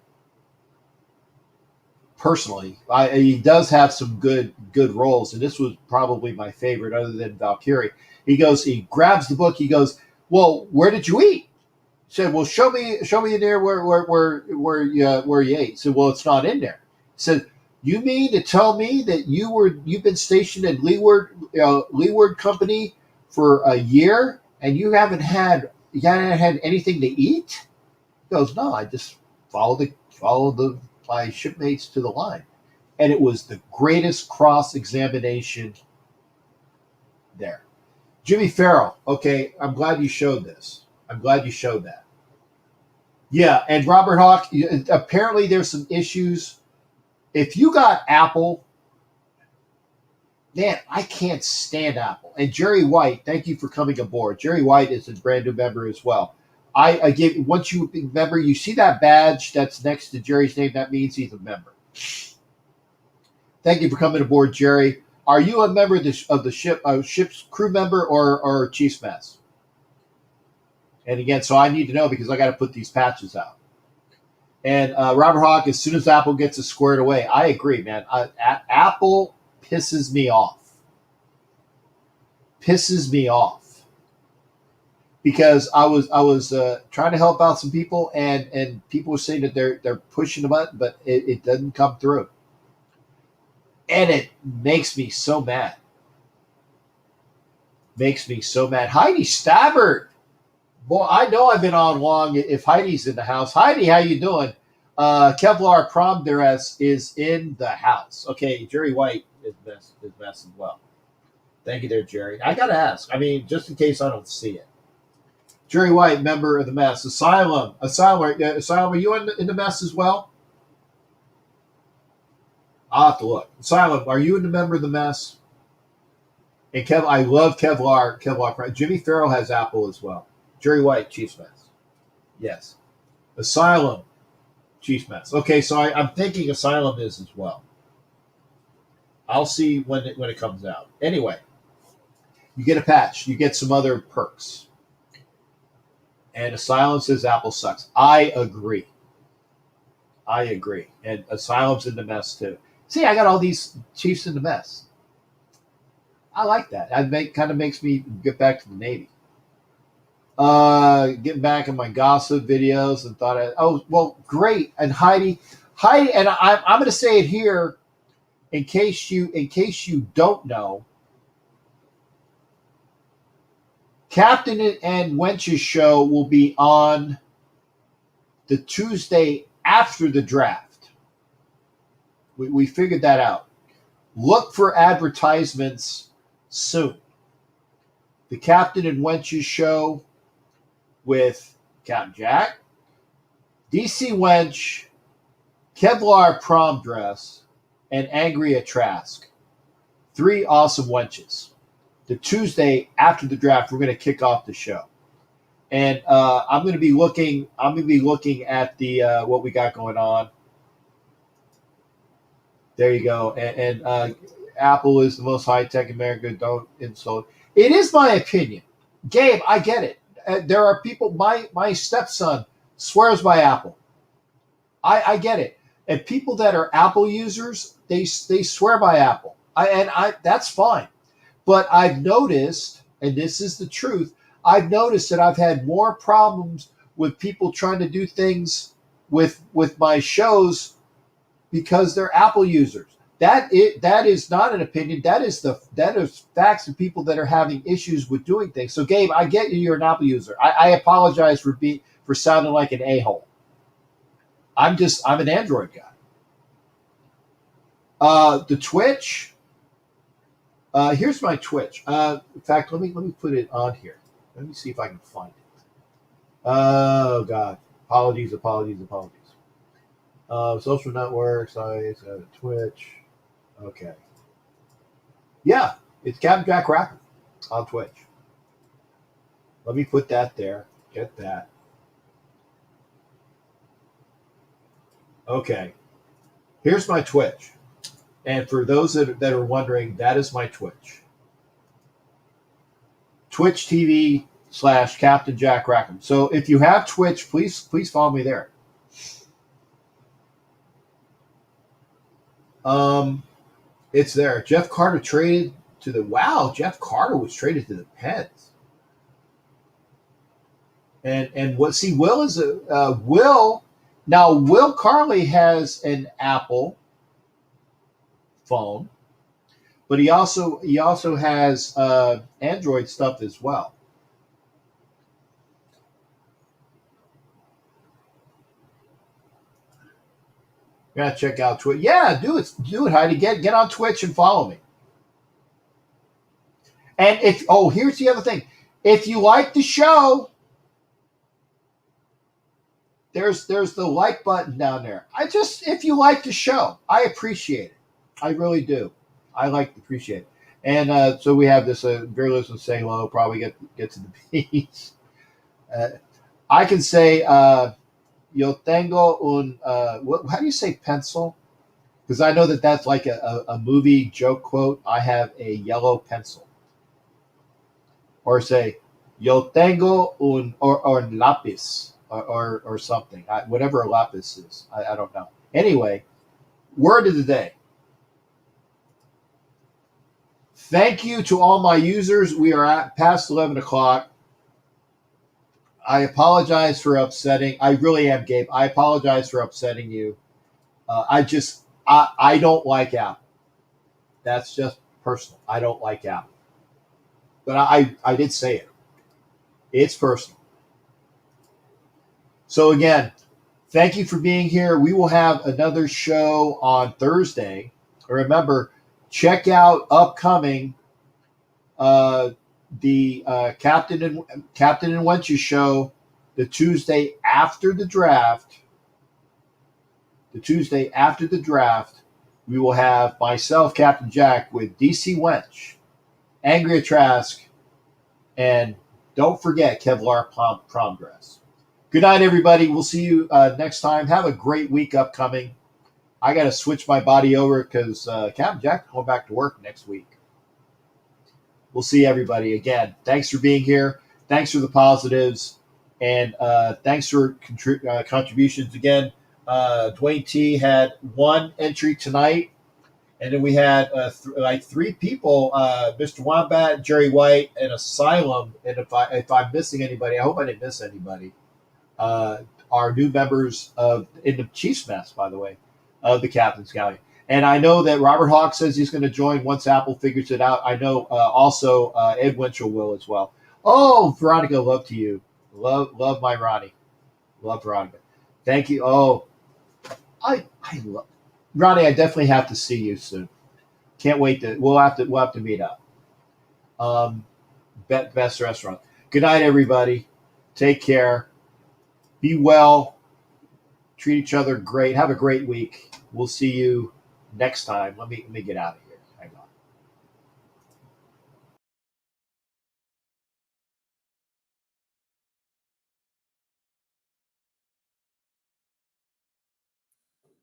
personally. He does have some good roles, and this was probably my favorite, other than Valkyrie. He goes, he grabs the book. He goes, well, where did you eat? He said, well, show me in there where you ate. He said, well, it's not in there. He said, you mean to tell me that you've been stationed at Leeward Company for a year and you haven't had anything to eat? He goes, no, I just followed my shipmates to the line. And it was the greatest cross-examination there. Jimmy Farrell, okay, I'm glad you showed this. I'm glad you showed that. Yeah, and Robert Hawk, apparently there's some issues. If you got Apple, man, I can't stand Apple. And Jerry White, thank you for coming aboard. Jerry White is a brand new member as well. I give, once you member, you see that badge that's next to Jerry's name, that means he's a member. Thank you for coming aboard, Jerry. Are you a member of the ship's crew member or Chief's Mess? And again, so I need to know because I got to put these patches out. And Robert Hawk, as soon as Apple gets it squared away, I agree, man. Apple pisses me off. Pisses me off. Because I was trying to help out some people, and people were saying that they're pushing the button, but it doesn't come through. And it makes me so mad. Makes me so mad. Heidi Stabbert. Boy, I know I've been on long if Heidi's in the house. Heidi, how you doing? Kevlar prom dress is in the house. Okay, Jerry White is best as well. Thank you there, Jerry. I got to ask. I mean, just in case I don't see it. Jerry White, member of the mess. Asylum, are you in the mess as well? I'll have to look. Asylum, are you in the member of the mess? And Kev, I love Kevlar. Jimmy Farrell has Apple as well. Jerry White, Chief's Mess. Yes. Asylum, Chief's Mess. Okay, so I'm thinking Asylum is as well. I'll see when it comes out. Anyway, you get a patch. You get some other perks. And Asylum says Apple sucks. I agree. And Asylum's in the mess too. See, I got all these Chiefs in the mess. I like that. That kind of makes me get back to the Navy. Getting back in my gossip videos and thought, great. And Heidi, and I'm going to say it here in case you don't know. Captain and Wench's show will be on the Tuesday after the draft. We figured that out. Look for advertisements soon. The Captain and Wench's show with Captain Jack, DC Wench, Kevlar prom dress, and Angria Trask. 3 awesome wenches. The Tuesday after the draft, we're going to kick off the show, and I'm going to be looking at the what we got going on. There you go, and Apple is the most high tech in America. Don't insult. It is my opinion, Gabe. I get it. There are people. My stepson swears by Apple. I get it, and people that are Apple users, they swear by Apple. That's fine. But I've noticed, and this is the truth, I've noticed that I've had more problems with people trying to do things with my shows because they're Apple users. That is not an opinion. That is facts of people that are having issues with doing things. So Gabe, I get you're an Apple user. I apologize for sounding like an a-hole. I'm an Android guy. The Twitch. Here's my Twitch. In fact, let me put it on here. Let me see if I can find it. Oh God! Apologies. Social networks. Twitch. Okay. Yeah, it's Captain Jack Rapper on Twitch. Let me put that there. Get that. Okay. Here's my Twitch. And for those that are wondering, that is my Twitch. Twitch TV / Captain Jack Rackham. So if you have Twitch, please follow me there. It's there. Jeff Carter traded to the Jeff Carter was traded to the Pens. And what? See, Will is a Will. Now Will Carley has an Apple phone, but he also has Android stuff as well. You gotta check out Twitch. Yeah, do it, Heidi. Get on Twitch and follow me. And here's the other thing. If you like the show, there's the like button down there. If you like the show, I appreciate it. I really do. I appreciate it. And so we have this. Very listen, say hello. Probably get to the piece. I can say. Yo tengo un, how do you say pencil? Because I know that's like a movie joke quote. I have a yellow pencil. Or say, yo tengo un, or lápiz, or something. Whatever a lápiz is. I don't know. Anyway, word of the day. Thank you to all my users. We are at past 11 o'clock. I apologize for upsetting. I really am, Gabe. I apologize for upsetting you. I don't like Apple. That's just personal. I don't like Apple. But I did say it. It's personal. So again, thank you for being here. We will have another show on Thursday. Remember, check out upcoming the Captain and Wench's show the Tuesday after the draft. The Tuesday after the draft, we will have myself, Captain Jack, with DC Wench, Angry Trask, and don't forget Kevlar prom dress. Good night, everybody. We'll see you next time. Have a great week upcoming. I got to switch my body over because Captain Jack's going back to work next week. We'll see everybody again. Thanks for being here. Thanks for the positives. And thanks for contributions again. Dwayne T had one entry tonight. And then we had three people, Mr. Wombat, Jerry White, and Asylum. And if I'm missing anybody, I hope I didn't miss anybody. Are new members in the Chiefs mess, by the way, of the Captain's Gallery. And I know that Robert Hawk says he's going to join once Apple figures it out. I know also Ed Winchell will as well. Oh, Veronica, love to you. Love my Ronnie. Love Veronica. Thank you. Oh, I love Ronnie. I definitely have to see you soon. Can't wait to. We'll have to meet up. Best restaurant. Good night, everybody. Take care. Be well. Treat each other great. Have a great week. We'll see you next time. Let me get out of here. Hang on.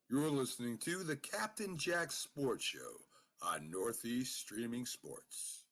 You're listening to the Captain Jack Sports Show on Northeast Streaming Sports.